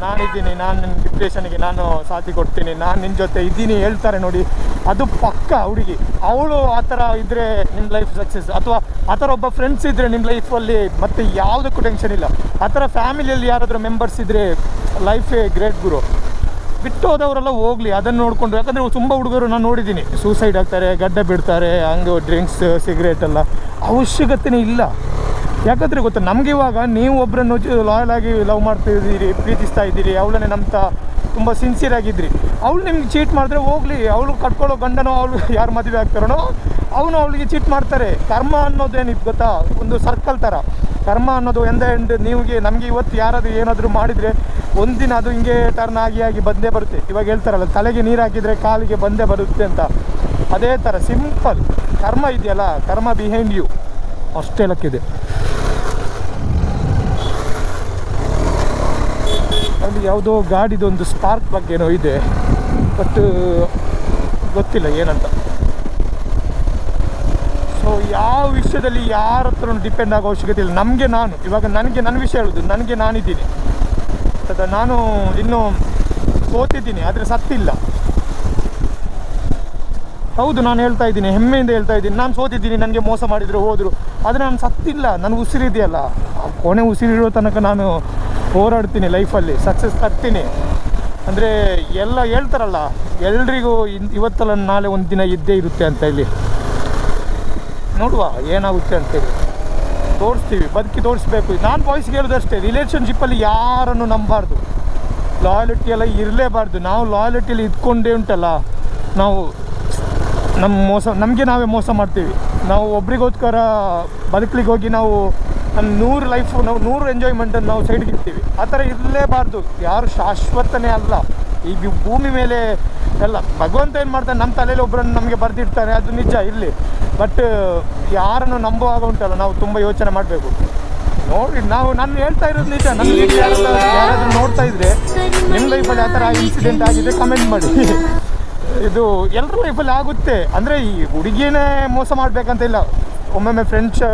ನಾನಿದ್ದೀನಿ, ನಾನು ನಿನ್ನ ಡಿಪ್ರೆಷನ್ಗೆ ನಾನು ಸಾಥಿ ಕೊಡ್ತೀನಿ, ನಾನು ನಿನ್ನ ಜೊತೆ ಇದ್ದೀನಿ ಹೇಳ್ತಾರೆ ನೋಡಿ, ಅದು ಪಕ್ಕ ಹುಡುಗಿ. ಅವಳು ಆ ಥರ ಇದ್ದರೆ ನಿಮ್ಮ ಲೈಫ್ ಸಕ್ಸಸ್. ಅಥವಾ ಆ ಥರ ಒಬ್ಬ ಫ್ರೆಂಡ್ಸ್ ಇದ್ದರೆ ನಿಮ್ಮ ಲೈಫಲ್ಲಿ ಮತ್ತೆ ಯಾವುದಕ್ಕೂ ಟೆನ್ಷನ್ ಇಲ್ಲ. ಆ ಥರ ಫ್ಯಾಮಿಲಿಯಲ್ಲಿ ಯಾರಾದರೂ ಮೆಂಬರ್ಸ್ ಇದ್ದರೆ ಲೈಫೇ ಗ್ರೇಟ್ ಗುರು. ಬಿಟ್ಟು ಹೋದವರೆಲ್ಲ ಹೋಗಲಿ, ಅದನ್ನು ನೋಡಿಕೊಂಡು. ಯಾಕಂದರೆ ತುಂಬ ಹುಡುಗರು ನಾನು ನೋಡಿದ್ದೀನಿ, ಸೂಸೈಡ್ ಆಗ್ತಾರೆ, ಗಡ್ಡೆ ಬಿಡ್ತಾರೆ, ಹಂಗೆ ಡ್ರಿಂಕ್ಸ್ ಸಿಗರೇಟ್ ಎಲ್ಲ ಅವಶ್ಯಕತೆಯೇ ಇಲ್ಲ. ಯಾಕಂದರೆ ಗೊತ್ತಾ, ನಮಗೆ ಇವಾಗ ನೀವು ಒಬ್ಬರನ್ನು ಲಾಯಲಾಗಿ ಲವ್ ಮಾಡ್ತಾಯಿದ್ದೀರಿ, ಪ್ರೀತಿಸ್ತಾ ಇದ್ದೀರಿ, ಅವಳನ್ನೇ ನಂಬ್ತಾ ತುಂಬ ಸಿನ್ಸಿಯರ್ ಆಗಿದ್ರಿ, ಅವಳು ನಿಮ್ಗೆ ಚೀಟ್ ಮಾಡಿದ್ರೆ ಹೋಗಲಿ, ಅವಳು ಕಟ್ಕೊಳ್ಳೋ ಗಂಡನೋ ಅವಳು ಯಾರು ಮದುವೆ ಆಗ್ತಾರೋ ಅವನು ಅವಳಿಗೆ ಚೀಟ್ ಮಾಡ್ತಾರೆ. ಕರ್ಮ ಅನ್ನೋದೇನಿತ್ತು ಗೊತ್ತಾ, ಒಂದು ಸರ್ಕಲ್ ಥರ. ಕರ್ಮ ಅನ್ನೋದು ಎಂಡ್ ನಮಗೆ ಇವತ್ತು ಯಾರಾದರೂ ಏನಾದರೂ ಮಾಡಿದರೆ ಒಂದಿನ ಅದು ಹಿಂಗೆ ಟರ್ನ್ ಆಗಿ ಬಂದೇ ಬರುತ್ತೆ. ಇವಾಗ ಹೇಳ್ತಾರಲ್ಲ, ತಲೆಗೆ ನೀರು ಹಾಕಿದರೆ ಕಾಲಿಗೆ ಬಂದೇ ಬರುತ್ತೆ ಅಂತ. ಅದೇ ಥರ ಸಿಂಪಲ್ ಕರ್ಮ ಇದೆಯಲ್ಲ, ಕರ್ಮ ಬಿಹೈಂಡ್ ಯು, ಅಷ್ಟೇ ಲಕ್ಕಿದೆ. ಅಲ್ಲಿ ಯಾವುದೋ ಗಾಡಿದೊಂದು ಸ್ಪಾರ್ಕ್ ಬಗ್ಗೆನೋ ಇದೆ, ಬಟ್ ಗೊತ್ತಿಲ್ಲ ಏನಂತ. ಸೊ ಯಾವ ವಿಷಯದಲ್ಲಿ ಯಾರ ಹತ್ರ ಡಿಪೆಂಡ್ ಆಗೋ ಅವಶ್ಯಕತೆ ಇಲ್ಲ. ಇವಾಗ ನನಗೆ ನನ್ನ ವಿಷಯ ಹೇಳೋದು, ನನಗೆ ನಾನಿದ್ದೀನಿ, ನಾನು ಇನ್ನೂ ಸೋತಿದ್ದೀನಿ, ಆದರೆ ಸತ್ತಿಲ್ಲ. ಹೌದು, ನಾನು ಹೇಳ್ತಾ ಇದ್ದೀನಿ, ಹೆಮ್ಮೆಯಿಂದ ಹೇಳ್ತಾ ಇದ್ದೀನಿ, ನಾನು ಸೋತಿದ್ದೀನಿ, ನನಗೆ ಮೋಸ ಮಾಡಿದರು ಹೋದರು, ಆದರೆ ನಾನು ಸತ್ತಿಲ್ಲ. ನನಗೆ ಉಸಿರಿದೆಯಲ್ಲ, ಕೊನೆ ಉಸಿರಿರೋ ತನಕ ನಾನು ಹೋರಾಡ್ತೀನಿ, ಲೈಫಲ್ಲಿ ಸಕ್ಸಸ್ ತರ್ತೀನಿ. ಅಂದರೆ ಎಲ್ಲ ಹೇಳ್ತಾರಲ್ಲ, ಎಲ್ರಿಗೂ ಇವತ್ತಲ್ಲ ನಾಳೆ ಒಂದು ದಿನ ಇದ್ದೇ ಇರುತ್ತೆ ಅಂತ. ಇಲ್ಲಿ ನೋಡುವ ಏನಾಗುತ್ತೆ ಅಂತೇಳಿ ತೋರಿಸ್ತೀವಿ, ಬದುಕಿ ತೋರಿಸ್ಬೇಕು. ನಾನು ಬಾಯ್ಸ್ಗೆ ಹೇಳೋದಷ್ಟೇ, ರಿಲೇಷನ್ಶಿಪ್ಪಲ್ಲಿ ಯಾರನ್ನು ನಂಬಾರ್ದು, ಲಾಯಲಿಟಿ ಎಲ್ಲ ಇರಲೇಬಾರ್ದು. ನಾವು ಲಾಯಲಿಟಿಯಲ್ಲಿ ಇದ್ಕೊಂಡೇ ಉಂಟಲ್ಲ, ನಾವು ನಮಗೆ ನಾವೇ ಮೋಸ ಮಾಡ್ತೀವಿ. ನಾವು ಒಬ್ರಿಗೋಸ್ಕರ ಬದುಕಲಿಕ್ಕೆ ಹೋಗಿ ನಾವು ನಮ್ಮ 100 ಲೈಫು, ನಾವು 100 ಎಂಜಾಯ್ಮೆಂಟನ್ನು ನಾವು ಸೈಡ್ಗೆ ಇರ್ತೀವಿ. ಆ ಥರ ಇರಲೇಬಾರ್ದು. ಯಾರು ಶಾಶ್ವತನೇ ಅಲ್ಲ ಈ ಭೂಮಿ ಮೇಲೆ ಎಲ್ಲ. ಭಗವಂತ ಏನು ಮಾಡ್ತಾನೆ, ನಮ್ಮ ತಲೆಯಲ್ಲಿ ಒಬ್ಬರನ್ನು ನಮಗೆ ಬರೆದಿರ್ತಾನೆ, ಅದು ನಿಜ ಇರಲಿ. ಬಟ್ ಯಾರನ್ನು ನಂಬುವಾಗ ಉಂಟಲ್ಲ, ನಾವು ತುಂಬ ಯೋಚನೆ ಮಾಡಬೇಕು. ನೋಡಿ, ನಾನು ಹೇಳ್ತಾ ಇರೋದು ನಿಜ. ನನ್ನ ಯಾರಾದರೂ ನೋಡ್ತಾ ಇದ್ದರೆ ನಿಮ್ಮ ಲೈಫಲ್ಲಿ ಆ ಥರ ಇನ್ಸಿಡೆಂಟ್ ಆಗಿದೆ ಕಮೆಂಟ್ ಮಾಡಿ. ಇದು ಎಲ್ಲರ ಲೈಫಲ್ಲಿ ಆಗುತ್ತೆ. ಅಂದರೆ ಈ ಹುಡುಗಿಯೇ ಮೋಸ ಮಾಡಬೇಕಂತ ಇಲ್ಲ. ಒಮ್ಮೊಮ್ಮೆ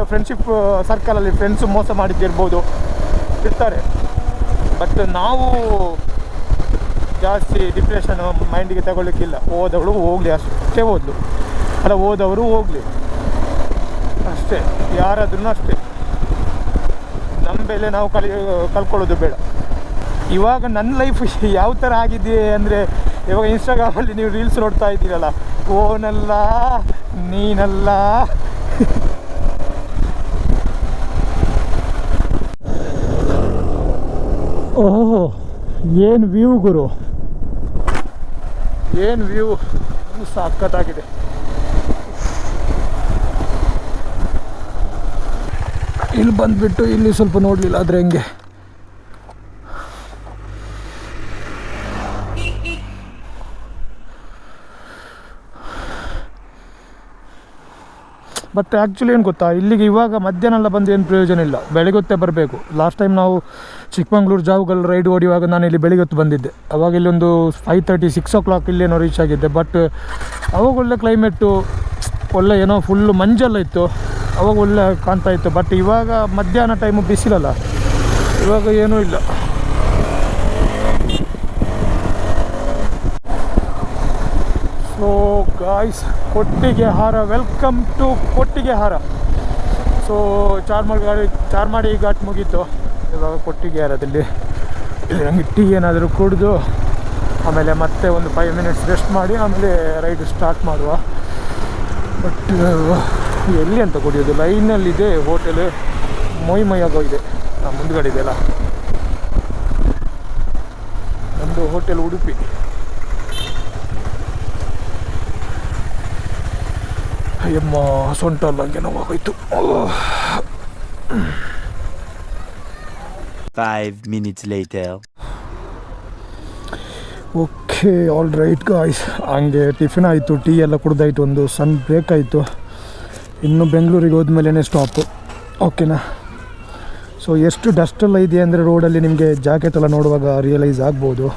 ಫ್ರೆಂಡ್ಶಿಪ್ ಸರ್ಕಲಲ್ಲಿ ಫ್ರೆಂಡ್ಸು ಮೋಸ ಮಾಡಿದ್ದಿರ್ಬೋದು, ಇರ್ತಾರೆ. ಬಟ್ ನಾವು ಜಾಸ್ತಿ ಡಿಪ್ರೆಷನು ಮೈಂಡಿಗೆ ತಗೊಳ್ಳಿಕ್ಕಿಲ್ಲ. ಓದವಳು ಹೋಗಲಿ, ಅಷ್ಟೇ ಓದಲು ಅಲ್ಲ, ಓದವರು ಹೋಗಲಿ ಅಷ್ಟೇ. ಯಾರಾದ್ರೂ ಅಷ್ಟೇ, ನಮ್ಮ ಬೆಲೆ ನಾವು ಕಲ್ಕೊಳ್ಳೋದು ಬೇಡ. ಇವಾಗ ನನ್ನ ಲೈಫ್ ಯಾವ ಥರ ಆಗಿದೆ ಅಂದರೆ, ಇವಾಗ ಇನ್ಸ್ಟಾಗ್ರಾಮಲ್ಲಿ ನೀವು ರೀಲ್ಸ್ ನೋಡ್ತಾ ಇದ್ದೀರಲ್ಲ, ಓನಲ್ಲ ನೀನಲ್ಲ. ಓಹೋ, ಏನು ವ್ಯೂ ಗುರು, ಏನು ವ್ಯೂ, ಸಖತ್ತಾಗಿದೆ. ಇಲ್ಲಿ ಬಂದುಬಿಟ್ಟು ಇಲ್ಲಿ ಸ್ವಲ್ಪ ನೋಡಲಿಲ್ಲ ಆದರೆ ಹೆಂಗೆ. ಬಟ್ ಆ್ಯಕ್ಚುಲಿ ಏನು ಗೊತ್ತಾ, ಇಲ್ಲಿಗೆ ಇವಾಗ ಮಧ್ಯಾಹ್ನ ಎಲ್ಲ ಬಂದು ಏನು ಪ್ರಯೋಜನ ಇಲ್ಲ, ಬೆಳಗ್ಗೆ ಬರಬೇಕು. ಲಾಸ್ಟ್ ಟೈಮ್ ನಾವು ಚಿಕ್ಕಮಂಗ್ಳೂರು ಜಾವುಗಲ್ ರೈಡ್ ಹೊಡಿಯುವಾಗ ನಾನು ಇಲ್ಲಿ ಬೆಳಿಗ್ಗೆ ಬಂದಿದ್ದೆ. ಅವಾಗ ಇಲ್ಲಿ ಒಂದು 5:30 6 o'clock ಇಲ್ಲೇನೋ ರೀಚ್ ಆಗಿದ್ದೆ. ಬಟ್ ಅವಾಗ ಒಳ್ಳೆ ಕ್ಲೈಮೇಟು, ಒಳ್ಳೆ ಏನೋ ಫುಲ್ಲು ಮಂಜೆಲ್ಲ ಇತ್ತು, ಅವಾಗ ಒಳ್ಳೆ ಕಾಣ್ತಾ ಇತ್ತು. ಬಟ್ ಇವಾಗ ಮಧ್ಯಾಹ್ನ ಟೈಮು ಬಿಸಿಲಲ್ಲ, ಇವಾಗ ಏನೂ ಇಲ್ಲ. So guys, Kottigehara, welcome to Kottigehara. So Charmadi Ghat ಮುಗೀತು, ಇವಾಗ ಕೊಟ್ಟಿಗೆಹಾರದಲ್ಲಿ ಹಂಗೆ ಟೀ ಏನಾದರೂ ಕುಡಿದು ಆಮೇಲೆ ಮತ್ತೆ ಒಂದು 5 ಮಿನಿಟ್ಸ್ ರೆಸ್ಟ್ ಮಾಡಿ ಆಮೇಲೆ ರೈಡ್ ಸ್ಟಾರ್ಟ್ ಮಾಡುವ. ಬಟ್ ಎಲ್ಲಿ ಅಂತ ಕುಡಿಯೋದು, ಲೈನಲ್ಲಿದೆ ಹೋಟೆಲ್, ಮೊಯ್ಯಾಗೋ ಇದೆ ಮುಂದ್ಗಡೆ ಇದೆಯಲ್ಲ ನಮ್ಮದು ಹೋಟೆಲ್ ಉಡುಪಿ. ಅಯ್ಯಮ್ಮ ಸೊಂಟ ಅಲ್ಲ ಹಂಗೆ ನೋವಾಗೋಯ್ತು. 5 minutes later. Okay, all right guys, ಹಂಗೆ ಟಿಫಿನ್ ಆಯಿತು, ಟೀ ಎಲ್ಲ ಕುಡ್ದಾಯಿತು, ಒಂದು ಸಣ್ಣ ಬ್ರೇಕ್ ಆಯಿತು. ಇನ್ನು ಬೆಂಗಳೂರಿಗೆ ಹೋದ್ಮೇಲೆ ಸ್ಟಾಪು. ಓಕೆನಾ. ಸೊ ಎಷ್ಟು ಡಸ್ಟೆಲ್ಲ ಇದೆ ಅಂದರೆ ರೋಡಲ್ಲಿ ನಿಮಗೆ ಜಾಕೆಟ್ ಎಲ್ಲ ನೋಡುವಾಗ ರಿಯಲೈಸ್ ಆಗ್ಬೋದು.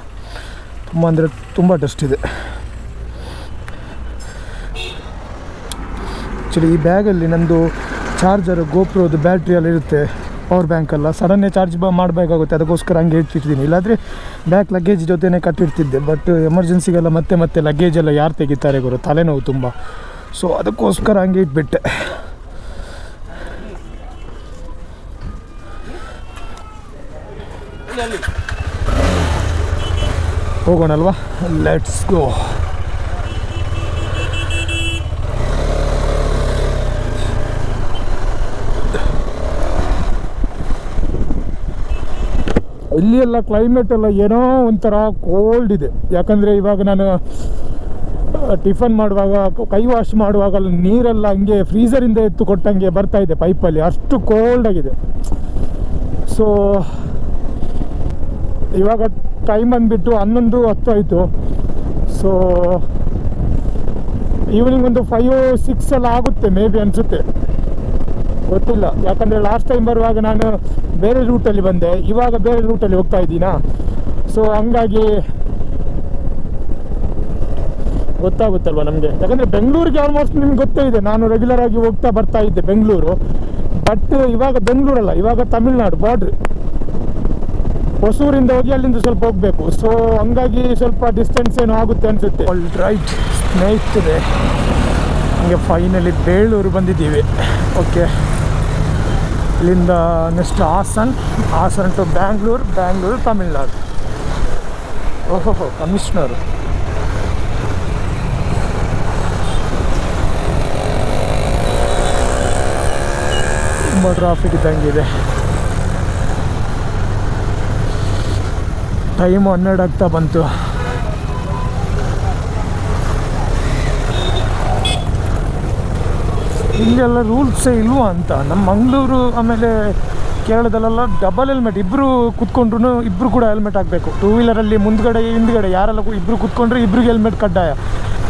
ತುಂಬ ಅಂದರೆ ತುಂಬ ಡಸ್ಟ್ ಇದೆ. ಆ್ಯಕ್ಚುಲಿ ಈ ಬ್ಯಾಗಲ್ಲಿ ನಂದು ಚಾರ್ಜರ್, ಗೋಪ್ರೋದು ಬ್ಯಾಟ್ರಿ ಎಲ್ಲ ಇರುತ್ತೆ, ಪವರ್ ಬ್ಯಾಂಕಲ್ಲ. ಸಡನ್ನೇ ಚಾರ್ಜ್ ಮಾಡಬೇಕಾಗುತ್ತೆ, ಅದಕ್ಕೋಸ್ಕರ ಹಂಗೆ ಇಟ್ಟಿರ್ತೀನಿ. ಇಲ್ಲಾಂದರೆ ಬ್ಯಾಗ್ ಲಗೇಜ್ ಜೊತೆನೇ ಕಟ್ಟಿರ್ತಿದ್ದೆ. ಬಟ್ ಎಮರ್ಜೆನ್ಸಿಗೆಲ್ಲ ಮತ್ತೆ ಲಗೇಜ್ ಎಲ್ಲ ಯಾರು ತೆಗಿತಾರೆ ಗುರು, ತಲೆನೋವು ತುಂಬ. ಸೊ ಅದಕ್ಕೋಸ್ಕರ ಹಂಗೆ ಇಟ್ಬಿಟ್ಟೆ. ಹೋಗೋಣಲ್ವಾ, ಲೆಟ್ಸ್ ಗೋ. ಇಲ್ಲಿ ಎಲ್ಲ ಕ್ಲೈಮೇಟ್ ಎಲ್ಲ ಏನೋ ಒಂಥರ ಕೋಲ್ಡ್ ಇದೆ. ಯಾಕಂದರೆ ಇವಾಗ ನಾನು ಟಿಫನ್ ಮಾಡುವಾಗ, ಕೈ ವಾಶ್ ಮಾಡುವಾಗ ನೀರೆಲ್ಲ ಹಂಗೆ ಫ್ರೀಸರಿಂದ ಎತ್ತು ಕೊಟ್ಟಂಗೆ ಬರ್ತಾಯಿದೆ ಪೈಪಲ್ಲಿ, ಅಷ್ಟು ಕೋಲ್ಡ್ ಆಗಿದೆ. ಸೊ ಇವಾಗ ಟೈಮ್ ಬಂದುಬಿಟ್ಟು 11:10 ಆಯಿತು. ಸೊ ಈವ್ನಿಂಗ್ ಒಂದು 5-6 ಎಲ್ಲ ಆಗುತ್ತೆ ಮೇ ಬಿ ಅನಿಸುತ್ತೆ, ಗೊತ್ತಿಲ್ಲ. ಯಾಕಂದರೆ ಲಾಸ್ಟ್ ಟೈಮ್ ಬರುವಾಗ ನಾನು ಬೇರೆ ರೂಟಲ್ಲಿ ಬಂದೆ, ಇವಾಗ ಬೇರೆ ರೂಟಲ್ಲಿ ಹೋಗ್ತಾ ಇದ್ದೀನಾ. ಸೊ ಹಂಗಾಗಿ ಗೊತ್ತಾಗುತ್ತಲ್ವ ನಮಗೆ. ಯಾಕಂದರೆ ಬೆಂಗಳೂರಿಗೆ ಆಲ್ಮೋಸ್ಟ್ ನಿಮ್ಗೆ ಗೊತ್ತೇ ಇದೆ, ನಾನು ರೆಗ್ಯುಲರ್ ಆಗಿ ಹೋಗ್ತಾ ಬರ್ತಾ ಇದ್ದೆ ಬೆಂಗಳೂರು. ಬಟ್ ಇವಾಗ ಬೆಂಗಳೂರಲ್ಲ, ಇವಾಗ ತಮಿಳ್ನಾಡು ಬಾರ್ಡ್ರ್, ಹೊಸೂರಿಂದ ಹೋಗಿ ಅಲ್ಲಿಂದ ಸ್ವಲ್ಪ ಹೋಗಬೇಕು. ಸೊ ಹಂಗಾಗಿ ಸ್ವಲ್ಪ ಡಿಸ್ಟೆನ್ಸ್ ಏನೋ ಆಗುತ್ತೆ ಅನಿಸುತ್ತೆ. ಆಲ್ ರೈಟ್ ಸ್ನೇಹಿತರೆ, ಹಂಗೆ ಫೈನಲಿ ಬೇಳೂರು ಬಂದಿದ್ದೀವಿ. ಓಕೆ, ಇಲ್ಲಿಂದ ನೆಕ್ಸ್ಟ್ ಹಾಸನ್ ಟು ಬ್ಯಾಂಗ್ಳೂರು ತಮಿಳ್ನಾಡು. ಓಹೋ, ಕಮಿಷನರು. ತುಂಬ ಟ್ರಾಫಿಕ್ ಇದ್ದಂಗಿದೆ. ಟೈಮು 12 ಆಗ್ತಾ ಬಂತು. ಇಲ್ಲೆಲ್ಲ ರೂಲ್ಸೇ ಇಲ್ವಾ ಅಂತ. ನಮ್ಮ ಮಂಗಳೂರು ಆಮೇಲೆ ಕೇರಳದಲ್ಲೆಲ್ಲ ಡಬಲ್ ಹೆಲ್ಮೆಟ್, ಇಬ್ಬರು ಕೂತ್ಕೊಂಡ್ರು ಇಬ್ಬರು ಕೂಡ ಹೆಲ್ಮೆಟ್ ಹಾಕಬೇಕು. 2 ವೀಲರಲ್ಲಿ ಮುಂದ್ಗಡೆ ಹಿಂದ್ಗಡೆ ಯಾರೆಲ್ಲ ಇಬ್ಬರು ಕೂತ್ಕೊಂಡ್ರೆ ಇಬ್ಬರಿಗೆ ಹೆಲ್ಮೆಟ್ ಕಡ್ಡಾಯ.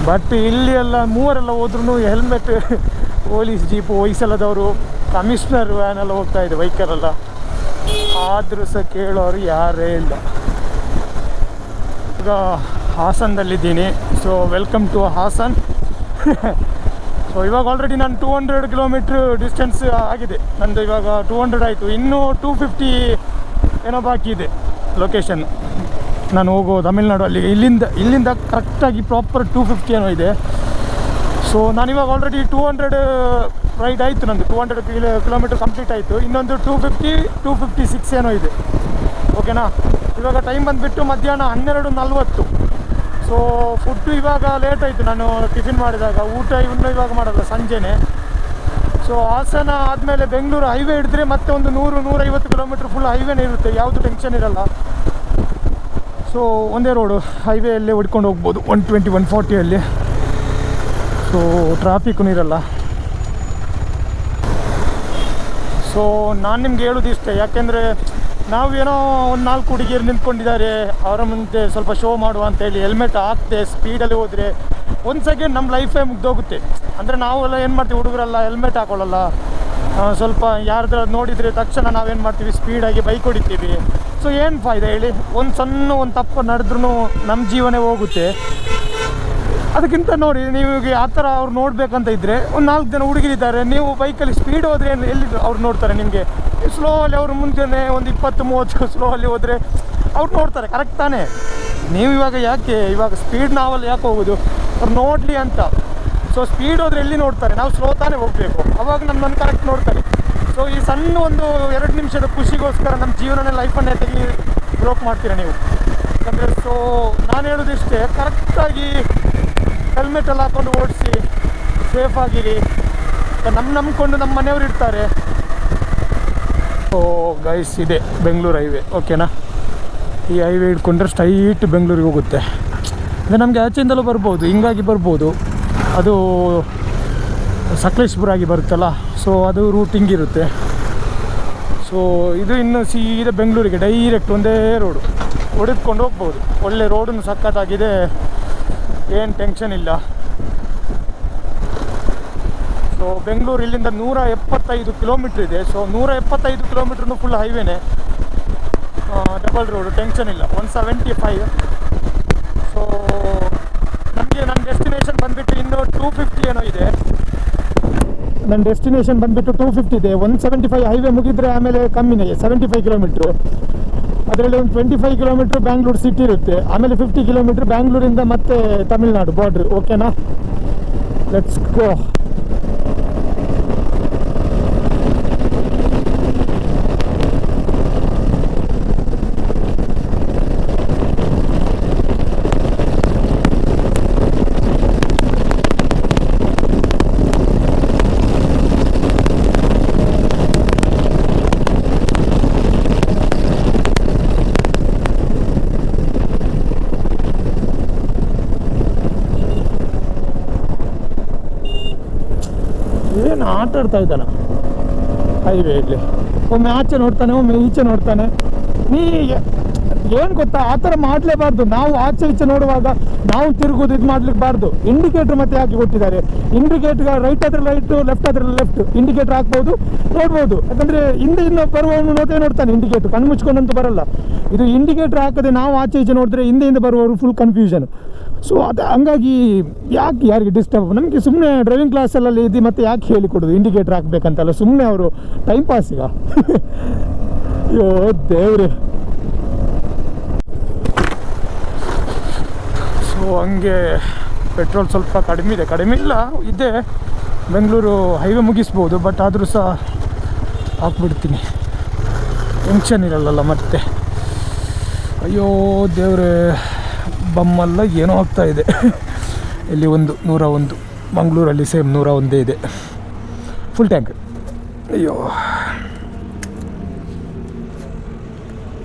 ಬಟ್ ಇಲ್ಲಿ ಎಲ್ಲ 3 ಹೋದ್ರೂ ಹೆಲ್ಮೆಟ್, ಪೊಲೀಸ್ ಜೀಪು, ವಯಸ್ಸಲ್ಲದವರು, ಕಮಿಷನರ್ ವ್ಯಾನೆಲ್ಲ ಹೋಗ್ತಾ ಇದೆ, ಬೈಕರೆಲ್ಲ. ಆದರೂ ಸಹ ಕೇಳೋರು ಯಾರೇ ಇಲ್ಲ. ಈಗ ಹಾಸನದಲ್ಲಿದ್ದೀನಿ. So welcome to Hassan. So ಇವಾಗ ಆಲ್ರೆಡಿ ನಾನು 200 ಕಿಲೋಮೀಟ್ರ್ ಡಿಸ್ಟೆನ್ಸ್ ಆಗಿದೆ ನಂದು. ಇವಾಗ 200 ಆಯಿತು, ಇನ್ನೂ 250 ಏನೋ ಬಾಕಿ ಇದೆ ಲೊಕೇಶನ್. ನಾನು ಹೋಗೋ ತಮಿಳ್ನಾಡು ಅಲ್ಲಿ, ಇಲ್ಲಿಂದ ಕರೆಕ್ಟಾಗಿ ಪ್ರಾಪರ್ 250 ಏನೋ ಇದೆ. ಸೊ ನಾನಿವಾಗ ಆಲ್ರೆಡಿ 200 ರೈಡ್ ಆಯಿತು ನಂದು, 200 ಕಿಲೋಮೀಟ್ರ್ ಕಂಪ್ಲೀಟ್ ಆಯಿತು. ಇನ್ನೊಂದು 256 ಏನೋ ಇದೆ. ಓಕೆನಾ. ಇವಾಗ ಟೈಮ್ ಬಂದುಬಿಟ್ಟು ಮಧ್ಯಾಹ್ನ 12:40. ಸೊ ಫುಡ್ಡು ಇವಾಗ ಲೇಟ್ ಆಯಿತು, ನಾನು ಟಿಫಿನ್ ಮಾಡಿದಾಗ. ಊಟ ಇನ್ನೂ ಇವಾಗ ಮಾಡೋಲ್ಲ, ಸಂಜೆನೇ. ಸೊ ಹಾಸನ ಆದಮೇಲೆ ಬೆಂಗಳೂರು ಹೈವೇ ಹಿಡಿದ್ರೆ ಮತ್ತೆ ಒಂದು 100-150 ಕಿಲೋಮೀಟ್ರ್ ಫುಲ್ ಹೈವೇನೇ ಇರುತ್ತೆ, ಯಾವುದು ಟೆನ್ಷನ್ ಇರಲ್ಲ. ಸೊ ಒಂದೇ ರೋಡು, ಹೈವೇಯಲ್ಲೇ ಹೊಡ್ಕೊಂಡು ಹೋಗ್ಬೋದು 120-140 ಸೊ ಟ್ರಾಫಿಕ್ಕೂ ಇರಲ್ಲ. ಸೊ ನಾನು ನಿಮ್ಗೆ ಹೇಳೋದು ಇಷ್ಟೇ, ಯಾಕೆಂದರೆ ನಾವೇನೋ ಒಂದು 4 ಹುಡುಗಿಯರು ನಿಂತ್ಕೊಂಡಿದ್ದಾರೆ, ಅವರ ಮುಂದೆ ಸ್ವಲ್ಪ ಶೋ ಮಾಡುವ ಅಂತೇಳಿ ಹೆಲ್ಮೆಟ್ ಹಾಕ್ತೆ ಸ್ಪೀಡಲ್ಲಿ ಹೋದರೆ 1 ಸೆಕೆಂಡ್ ನಮ್ಮ ಲೈಫೇ ಮುಗ್ದೋಗುತ್ತೆ. ಅಂದರೆ ನಾವೆಲ್ಲ ಏನು ಮಾಡ್ತೀವಿ, ಹುಡುಗರೆಲ್ಲ ಹೆಲ್ಮೆಟ್ ಹಾಕೊಳ್ಳಲ್ಲ. ಸ್ವಲ್ಪ ಯಾರ್ದ್ರ ನೋಡಿದರೆ ತಕ್ಷಣ ನಾವೇನು ಮಾಡ್ತೀವಿ, ಸ್ಪೀಡಾಗಿ ಬೈಕ್ ಹೊಡಿತೀವಿ. ಸೊ ಏನು ಫಾಯ್ದೆ ಹೇಳಿ, ಒಂದು ತಪ್ಪು ನಡೆದ್ರೂ ನಮ್ಮ ಜೀವನೇ ಹೋಗುತ್ತೆ. ಅದಕ್ಕಿಂತ ನೋಡಿ, ನೀವು ಆ ಥರ ಅವ್ರು ನೋಡಬೇಕಂತ ಇದ್ದರೆ ಒಂದು 4 ಜನ ಹುಡುಗಿರಿದ್ದಾರೆ, ನೀವು ಬೈಕಲ್ಲಿ ಸ್ಪೀಡ್ ಹೋದರೆ ಎಲ್ಲಿ ಅವ್ರು ನೋಡ್ತಾರೆ ನಿಮಗೆ? ಸ್ಲೋ ಅಲ್ಲಿ ಅವ್ರ ಮುಂಚೆನೇ ಒಂದು 20-30 ಸ್ಲೋ ಅಲ್ಲಿ ಹೋದರೆ ಅವ್ರು ನೋಡ್ತಾರೆ, ಕರೆಕ್ಟ್ ತಾನೇ? ನೀವು ಇವಾಗ ಸ್ಪೀಡ್ ನಾವಲ್ಲಿ ಯಾಕೆ ಹೋಗೋದು, ಅವ್ರು ನೋಡಲಿ ಅಂತ. ಸೊ ಸ್ಪೀಡ್ ಹೋದರೆ ಎಲ್ಲಿ ನೋಡ್ತಾರೆ, ನಾವು ಸ್ಲೋ ತಾನೇ ಹೋಗಬೇಕು, ಅವಾಗ ನಮ್ಮನ್ನು ಕರೆಕ್ಟ್ ನೋಡ್ತಾರೆ. ಸೊ ಈ ಸಣ್ಣ ಒಂದು 2 ನಿಮಿಷದ ಖುಷಿಗೋಸ್ಕರ ನಮ್ಮ ಜೀವನನೇ ಲೈಫನ್ನೇ ಬ್ಲೋಕ್ ಮಾಡ್ತೀರಾ ನೀವು. ಯಾಕಂದರೆ ಸೊ ನಾನು ಹೇಳೋದಿಷ್ಟೇ, ಕರೆಕ್ಟಾಗಿ ಹೆಲ್ಮೆಟ್ ಎಲ್ಲ ಹಾಕ್ಕೊಂಡು ಓಡಿಸಿ, ಸೇಫಾಗಿರಿ. ನಂಬ್ಕೊಂಡು ನಮ್ಮ ಮನೆಯವರು ಇರ್ತಾರೆ. ಸೊ ಗೈಸ್, ಇದೆ ಬೆಂಗಳೂರು ಹೈವೇ, ಓಕೆನಾ? ಈ ಹೈವೇ ಇಟ್ಕೊಂಡ್ರೆ ಸ್ಟ್ರೈಟ್ ಬೆಂಗಳೂರಿಗೆ ಹೋಗುತ್ತೆ. ಅಂದರೆ ನಮಗೆ ಆಚೆಯಿಂದಲೂ ಬರ್ಬೋದು, ಹಿಂಗಾಗಿ ಬರ್ಬೋದು. ಅದು ಸಕಲೇಶ್ಪುರ ಆಗಿ ಬರುತ್ತಲ್ಲ, ಸೊ ಅದು ರೂಟ್ ಹಿಂಗಿರುತ್ತೆ. ಸೊ ಇದು ಇನ್ನು ಸೀದಾ ಬೆಂಗಳೂರಿಗೆ ಡೈರೆಕ್ಟ್ ಒಂದೇ ರೋಡು ಹೊಡೆದ್ಕೊಂಡು ಹೋಗ್ಬೋದು. ಒಳ್ಳೆ ರೋಡನ್ನು ಸಖತ್ತಾಗಿದೆ, ಏನು ಟೆನ್ಷನ್ ಇಲ್ಲ. ಸೊ ಬೆಂಗಳೂರು ಇಲ್ಲಿಂದ 175 ಕಿಲೋಮೀಟ್ರ್ ಇದೆ. ಸೊ 175 ಕಿಲೋಮೀಟ್ರೂ ಫುಲ್ ಹೈವೇನೇ, ಡಬಲ್ ರೋಡು, ಟೆನ್ಷನ್ ಇಲ್ಲ. 175. ಸೊ ನಮಗೆ ನನ್ನ ಡೆಸ್ಟಿನೇಷನ್ ಬಂದುಬಿಟ್ಟು ಇನ್ನು 250 ಏನೋ ಇದೆ. ನನ್ನ ಡೆಸ್ಟಿನೇಷನ್ ಬಂದುಬಿಟ್ಟು 250 ಇದೆ. 175 ಹೈವೇ ಮುಗಿದರೆ ಆಮೇಲೆ ಕಮ್ಮಿನೇ, 75 ಕಿಲೋಮೀಟ್ರು. ಅದರಲ್ಲಿ ಒಂದು 25 ಕಿಲೋಮೀಟ್ರ್ ಬ್ಯಾಂಗ್ಳೂರು ಸಿಟಿ ಇರುತ್ತೆ, ಆಮೇಲೆ 50 ಕಿಲೋಮೀಟ್ರ್ ಬ್ಯಾಂಗ್ಳೂರಿಂದ ಮತ್ತೆ ತಮಿಳ್ನಾಡು ಬಾರ್ಡ್ರು, ಓಕೆನಾ? Let's go. ಏನು ಆಟ ಆಡ್ತಾ ಇದ್ದಾನ ಹೈವೇ ಇಲ್ಲಿ. ಒಮ್ಮೆ ಆಚೆ ನೋಡ್ತಾನೆ, ಒಮ್ಮೆ ಈಚೆ ನೋಡ್ತಾನೆ. ಏನು ಗೊತ್ತಾ, ಆ ಥರ ಮಾಡಲೇಬಾರ್ದು. ನಾವು ಆಚೆ ಈಚೆ ನೋಡುವಾಗ ನಾವು ತಿರುಗೋದು ಇದು ಮಾಡ್ಲಿಕ್ಕೆಬಾರ್ದು. ಇಂಡಿಕೇಟ್ರ್ ಮತ್ತೆ ಹಾಕಿ ಕೊಟ್ಟಿದ್ದಾರೆ. ಇಂಡಿಕೇಟ್ರ್ ರೈಟ್ ಆದ್ರೆ ರೈಟು, ಲೆಫ್ಟ್ ಆದ್ರೆ ಲೆಫ್ಟ್. ಇಂಡಿಕೇಟ್ರ್ ಹಾಕ್ಬೋದು, ನೋಡ್ಬೋದು. ಯಾಕಂದರೆ ಹಿಂದೆ ಇನ್ನು ಬರುವವನು ನೋಡ್ತಾನೆ ಇಂಡಿಕೇಟ್ರ್, ಕಣ್ಣು ಮುಚ್ಕೊಂಡಂತೂ ಬರಲ್ಲ. ಇದು ಇಂಡಿಕೇಟ್ರ್ ಹಾಕದೆ ನಾವು ಆಚೆ ಈಚೆ ನೋಡಿದ್ರೆ ಹಿಂದೆಯಿಂದ ಬರುವವರು ಫುಲ್ ಕನ್ಫ್ಯೂಷನ್. ಸೊ ಅದು ಹಂಗಾಗಿ ಯಾಕೆ ಯಾರಿಗೆ ಡಿಸ್ಟರ್ಬ್? ನಮಗೆ ಸುಮ್ಮನೆ ಡ್ರೈವಿಂಗ್ ಕ್ಲಾಸಲ್ಲಿ ಇದು ಮತ್ತೆ ಯಾಕೆ ಹೇಳಿಕೊಡೋದು ಇಂಡಿಕೇಟ್ರ್ ಹಾಕ್ಬೇಕಂತಲ್ಲ, ಸುಮ್ಮನೆ ಅವರು ಟೈಮ್ ಪಾಸಿಗ. ಅಯ್ಯೋ ದೇವ್ರೆ. ಸೊ ಹಂಗೆ ಪೆಟ್ರೋಲ್ ಸ್ವಲ್ಪ ಕಡಿಮೆ ಇಲ್ಲ ಇದೆ. ಬೆಂಗಳೂರು ಹೈವೇ ಮುಗಿಸ್ಬೋದು, ಬಟ್ ಆದರೂ ಸಹ ಹಾಕ್ಬಿಡ್ತೀನಿ, ಟೆನ್ಷನ್ ಇರಲ್ಲ ಮತ್ತೆ. ಅಯ್ಯೋ ದೇವ್ರೆ, ಬಮ್ಮಲ್ಲ ಏನೋ ಆಗ್ತಾ ಇದೆ. ಇಲ್ಲಿ 101, ಮಂಗಳೂರಲ್ಲಿ ಸೇಮ್ 101 ಇದೆ ಫುಲ್ ಟ್ಯಾಂಕ್. ಅಯ್ಯೋ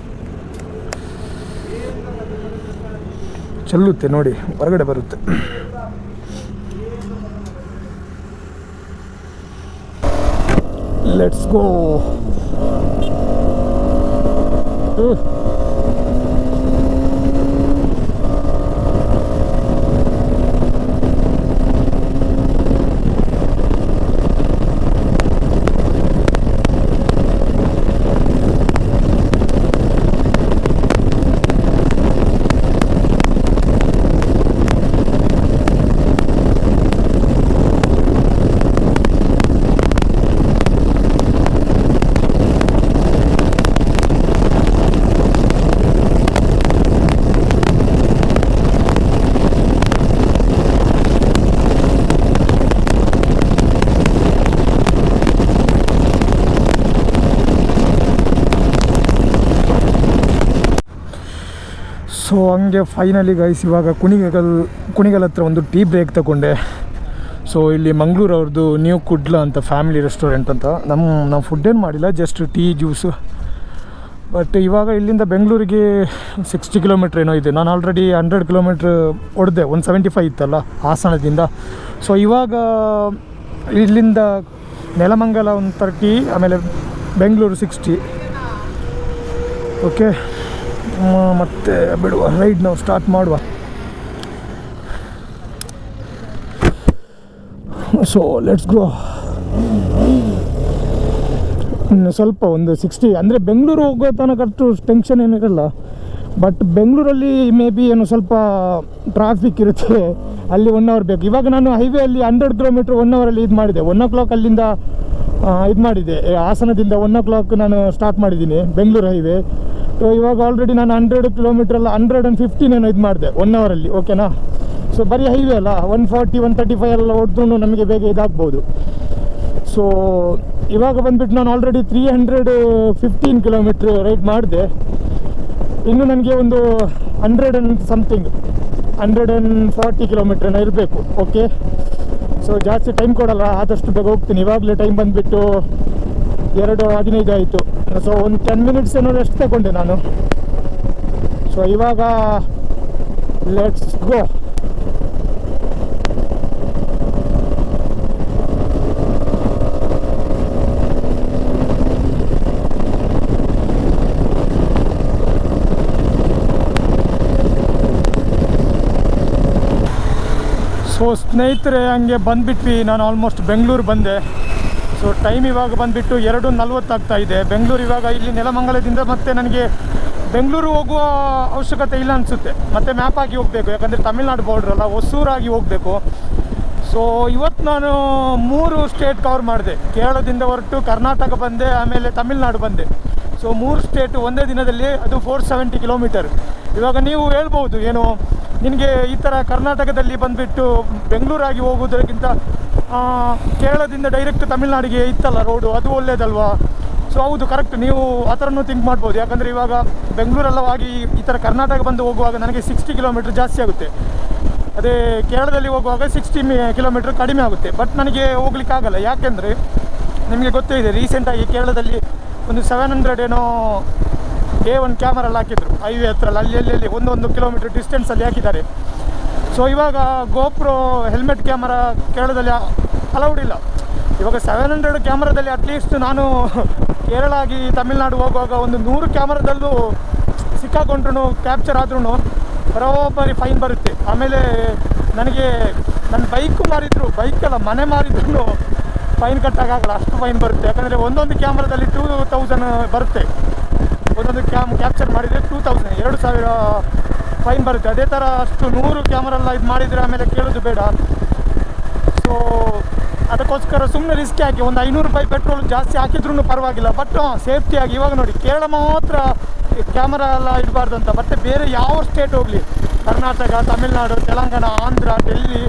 ಚೆಲ್ಲುತ್ತೆ ನೋಡಿ, ಹೊರಗಡೆ ಬರುತ್ತೆ. Let's go. ಸೊ ಹಂಗೆ ಫೈನಲಿ ಗೈಸ್, ಇವಾಗ ಕುಣಿಗಲ್ ಹತ್ರ ಒಂದು ಟೀ ಬ್ರೇಕ್ ತಗೊಂಡೆ. ಸೊ ಇಲ್ಲಿ ಮಂಗಳೂರು ಅವ್ರದ್ದು ನ್ಯೂ ಕುಡ್ಲ ಅಂತ ಫ್ಯಾಮಿಲಿ ರೆಸ್ಟೋರೆಂಟ್ ಅಂತ. ನಾವು ಫುಡ್ ಏನು ಮಾಡಿಲ್ಲ, ಜಸ್ಟ್ ಟೀ ಜ್ಯೂಸು. ಬಟ್ ಇವಾಗ ಇಲ್ಲಿಂದ ಬೆಂಗಳೂರಿಗೆ 60 ಕಿಲೋಮೀಟ್ರ್ ಏನೋ ಇದೆ. ನಾನು ಆಲ್ರೆಡಿ 100 ಕಿಲೋಮೀಟ್ರ್ ಹೊಡೆದೆ, 175 ಇತ್ತಲ್ಲ ಹಾಸನದಿಂದ. ಸೊ ಇವಾಗ ಇಲ್ಲಿಂದ ನೆಲಮಂಗಲ 130, ಆಮೇಲೆ ಬೆಂಗಳೂರು 60. ಓಕೆ, ಮತ್ತೆ ಬಿಡುವ ರೈಡ್, ನಾವು ಸ್ಟಾರ್ಟ್ ಮಾಡುವ. So let's go. ಇನ್ನು ಸ್ವಲ್ಪ ಒಂದು 60, ಅಂದರೆ ಬೆಂಗಳೂರು ಹೋಗೋ ತನಕ ಅಷ್ಟು ಟೆನ್ಷನ್ ಏನಿರಲ್ಲ. ಬಟ್ ಬೆಂಗಳೂರಲ್ಲಿ ಮೇ ಬಿ ಏನು ಸ್ವಲ್ಪ ಟ್ರಾಫಿಕ್ ಇರುತ್ತೆ, ಅಲ್ಲಿ 1 ಅವರ್ ಬೇಕು. ಇವಾಗ ನಾನು ಹೈವೇ ಅಲ್ಲಿ 100 ಕಿಲೋಮೀಟ್ರ್ 1 ಅವರಲ್ಲಿ ಇದು ಮಾಡಿದೆ. 1 o'clock ಅಲ್ಲಿಂದ ಇದು ಮಾಡಿದೆ, ಹಾಸನದಿಂದ 1 o'clock ನಾನು ಸ್ಟಾರ್ಟ್ ಮಾಡಿದ್ದೀನಿ ಬೆಂಗಳೂರು ಹೈವೇ. ಸೊ ಇವಾಗ ಆಲ್ರೆಡಿ ನಾನು 100 ಕಿಲೋಮೀಟ್ರಲ್ಲ 115 ಏನೋ ಇದು ಮಾಡಿದೆ 1 ಅವರಲ್ಲಿ, ಓಕೆನಾ? ಸೊ ಬರೀ ಹೈವೇ ಅಲ್ಲ, 140 135 ಎಲ್ಲ ಹೊಡೆದ್ರೂ ನಮಗೆ ಬೇಗ ಇದಾಗ್ಬೋದು. ಸೊ ಇವಾಗ ಬಂದುಬಿಟ್ಟು ನಾನು ಆಲ್ರೆಡಿ 315 ಕಿಲೋಮೀಟ್ರ್ ರೈಡ್ ಮಾಡಿದೆ. ಇನ್ನು ನನಗೆ ಒಂದು 140 ಕಿಲೋಮೀಟ್ರನ್ನ ಇರಬೇಕು. ಓಕೆ, ಸೊ ಜಾಸ್ತಿ ಟೈಮ್ ಕೊಡಲ್ಲ, ಆದಷ್ಟು ಬೇಗ ಹೋಗ್ತೀನಿ. ಇವಾಗಲೇ ಟೈಮ್ ಬಂದುಬಿಟ್ಟು 2:15 ಆಯಿತು. ಸೊ ಒಂದು 10 ಮಿನಿಟ್ಸ್ ಏನೋ ರೆಸ್ಟ್ ತಗೊಂಡೆ ನಾನು. ಸೊ ಇವಾಗ ಲೆಟ್ಸ್ ಗೋ. ಸೊ ಸ್ನೇಹಿತರೆ, ಹಂಗೆ ಬಂದುಬಿಟ್ವಿ. ನಾನು ಆಲ್ಮೋಸ್ಟ್ ಬೆಂಗಳೂರು ಬಂದೆ. ಸೊ ಟೈಮ್ ಇವಾಗ ಬಂದುಬಿಟ್ಟು 2:40 ಆಗ್ತಾ ಇದೆ. ಬೆಂಗಳೂರು ಇವಾಗ ಇಲ್ಲಿ ನೆಲಮಂಗಲದಿಂದ ಮತ್ತೆ ನನಗೆ ಬೆಂಗಳೂರು ಹೋಗುವ ಅವಶ್ಯಕತೆ ಇಲ್ಲ ಅನಿಸುತ್ತೆ. ಮತ್ತೆ ಮ್ಯಾಪ್ ಆಗಿ ಹೋಗಬೇಕು, ಯಾಕಂದರೆ ತಮಿಳ್ನಾಡು ಬಾರ್ಡ್ರ್ ಅಲ್ಲ, ಹೊಸೂರಾಗಿ ಹೋಗಬೇಕು. ಸೊ ಇವತ್ತು ನಾನು 3 ಸ್ಟೇಟ್ ಕವರ್ ಮಾಡಿದೆ. ಕೇರಳದಿಂದ ಹೊರಟು ಕರ್ನಾಟಕ ಬಂದೆ, ಆಮೇಲೆ ತಮಿಳ್ನಾಡು ಬಂದೆ. ಸೊ 3 ಸ್ಟೇಟು ಒಂದೇ ದಿನದಲ್ಲಿ, ಅದು 470 ಕಿಲೋಮೀಟರ್. ಇವಾಗ ನೀವು ಹೇಳ್ಬೋದು, ಏನು ನಿನಗೆ ಈ ಥರ ಕರ್ನಾಟಕದಲ್ಲಿ ಬಂದುಬಿಟ್ಟು ಬೆಂಗಳೂರಾಗಿ ಹೋಗೋದಕ್ಕಿಂತ ಕೇರಳದಿಂದ ಡೈರೆಕ್ಟ್ ತಮಿಳ್ನಾಡಿಗೆ ಇತ್ತಲ್ಲ ರೋಡು, ಅದು ಒಳ್ಳೇದಲ್ವಾ? ಸೊ ಹೌದು, ಕರೆಕ್ಟ್, ನೀವು ಆ ಥರನೂ ಥಿಂಕ್ ಮಾಡ್ಬೋದು. ಯಾಕಂದರೆ ಇವಾಗ ಬೆಂಗಳೂರಲ್ಲವಾಗಿ ಈ ಥರ ಕರ್ನಾಟಕ ಬಂದು ಹೋಗುವಾಗ ನನಗೆ 60 ಕಿಲೋಮೀಟ್ರ್ ಜಾಸ್ತಿ ಆಗುತ್ತೆ. ಅದೇ ಕೇರಳದಲ್ಲಿ ಹೋಗುವಾಗ 60 ಕಿಲೋಮೀಟ್ರ್ ಕಡಿಮೆ ಆಗುತ್ತೆ. ಬಟ್ ನನಗೆ ಹೋಗ್ಲಿಕ್ಕಾಗಲ್ಲ, ಯಾಕೆಂದರೆ ನಿಮಗೆ ಗೊತ್ತೇ ಇದೆ, ರೀಸೆಂಟಾಗಿ ಕೇರಳದಲ್ಲಿ ಒಂದು 700 ಏನೋ A1 ಕ್ಯಾಮರಲ್ಲಿ ಹಾಕಿದ್ರು ಹೈವೇ ಹತ್ರ, ಅಲ್ಲಿ ಒಂದೊಂದು ಕಿಲೋಮೀಟ್ರ್ ಡಿಸ್ಟೆನ್ಸಲ್ಲಿ ಹಾಕಿದ್ದಾರೆ. ಸೊ ಇವಾಗ ಗೋಪ್ರೋ ಹೆಲ್ಮೆಟ್ ಕ್ಯಾಮರಾ ಕೇರಳದಲ್ಲಿ ಅಲೌಡ್ ಇಲ್ಲ. ಇವಾಗ 700 ಕ್ಯಾಮ್ರಾದಲ್ಲಿ ಅಟ್ಲೀಸ್ಟ್ ನಾನು ಕೇರಳ ಆಗಿ ತಮಿಳ್ನಾಡು ಹೋಗುವಾಗ ಒಂದು 100 ಕ್ಯಾಮ್ರಾದಲ್ಲೂ ಸಿಕ್ಕಾಕೊಂಡ್ರು, ಕ್ಯಾಪ್ಚರ್ ಆದ್ರೂ ಬರೋಬ್ಬರಿ ಫೈನ್ ಬರುತ್ತೆ. ಆಮೇಲೆ ನನಗೆ ನನ್ನ ಬೈಕಲ್ಲ ಮನೆ ಮಾರಿದ್ರು ಫೈನ್ ಕಟ್ಟೋಕ್ಕಾಗಲ್ಲ, ಅಷ್ಟು ಫೈನ್ ಬರುತ್ತೆ. ಯಾಕಂದರೆ ಒಂದೊಂದು ಕ್ಯಾಮ್ರಾದಲ್ಲಿ 2000 ಬರುತ್ತೆ. ಒಂದೊಂದು ಕ್ಯಾಪ್ಚರ್ ಮಾಡಿದರೆ 2000 ಫೈನ್ ಬರುತ್ತೆ. ಅದೇ ಥರ ಅಷ್ಟು 100 ಕ್ಯಾಮರೆಲ್ಲ ಇದು ಮಾಡಿದರೆ ಆಮೇಲೆ ಕೇಳೋದು ಬೇಡ. ಸೊ ಅದಕ್ಕೋಸ್ಕರ ಸುಮ್ಮನೆ ರಿಸ್ಕ್ ಹಾಕಿ ಒಂದು 500 ರೂಪಾಯಿ ಪೆಟ್ರೋಲ್ ಜಾಸ್ತಿ ಹಾಕಿದ್ರೂ ಪರವಾಗಿಲ್ಲ, ಬಟ್ ಸೇಫ್ಟಿಯಾಗಿ. ಇವಾಗ ನೋಡಿ, ಕೇರಳ ಮಾತ್ರ ಕ್ಯಾಮರಾ ಎಲ್ಲ ಇಡಬಾರ್ದು ಅಂತ, ಮತ್ತೆ ಬೇರೆ ಯಾವ ಸ್ಟೇಟ್ ಹೋಗಲಿ, ಕರ್ನಾಟಕ, ತಮಿಳ್ನಾಡು, ತೆಲಂಗಾಣ, ಆಂಧ್ರ, ಡೆಲ್ಲಿ,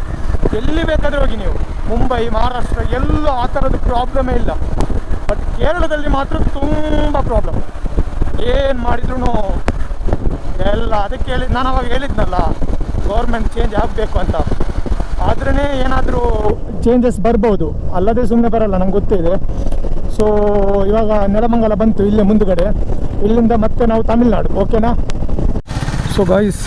ಎಲ್ಲಿ ಬೇಕಾದರೆ ಹೋಗಿ ನೀವು, ಮುಂಬೈ, ಮಹಾರಾಷ್ಟ್ರ, ಎಲ್ಲೂ ಆ ಥರದ್ದು ಪ್ರಾಬ್ಲಮೇ ಇಲ್ಲ. ಬಟ್ ಕೇರಳದಲ್ಲಿ ಮಾತ್ರ ತುಂಬ ಪ್ರಾಬ್ಲಮ್. ಏನು ಮಾಡಿದ್ರು ಎಲ್ಲ ಅದಕ್ಕೆ ನಾನು ಅವಾಗ ಹೇಳಿದ್ನಲ್ಲ, ಗೌರ್ಮೆಂಟ್ ಚೇಂಜ್ ಆಗಬೇಕು ಅಂತ. ಆದ್ರೇ ಏನಾದರೂ ಚೇಂಜಸ್ ಬರ್ಬೋದು, ಅಲ್ಲದೆ ಸುಮ್ಮನೆ ಬರಲ್ಲ, ನಂಗೆ ಗೊತ್ತಿದೆ. ಸೊ ಇವಾಗ ನೆಲಮಂಗಲ ಬಂತು ಇಲ್ಲೇ ಮುಂದುಗಡೆ, ಇಲ್ಲಿಂದ ಮತ್ತೆ ನಾವು ತಮಿಳ್ನಾಡು. ಓಕೆನಾ? ಸೊ ಗಾಯ್ಸ್,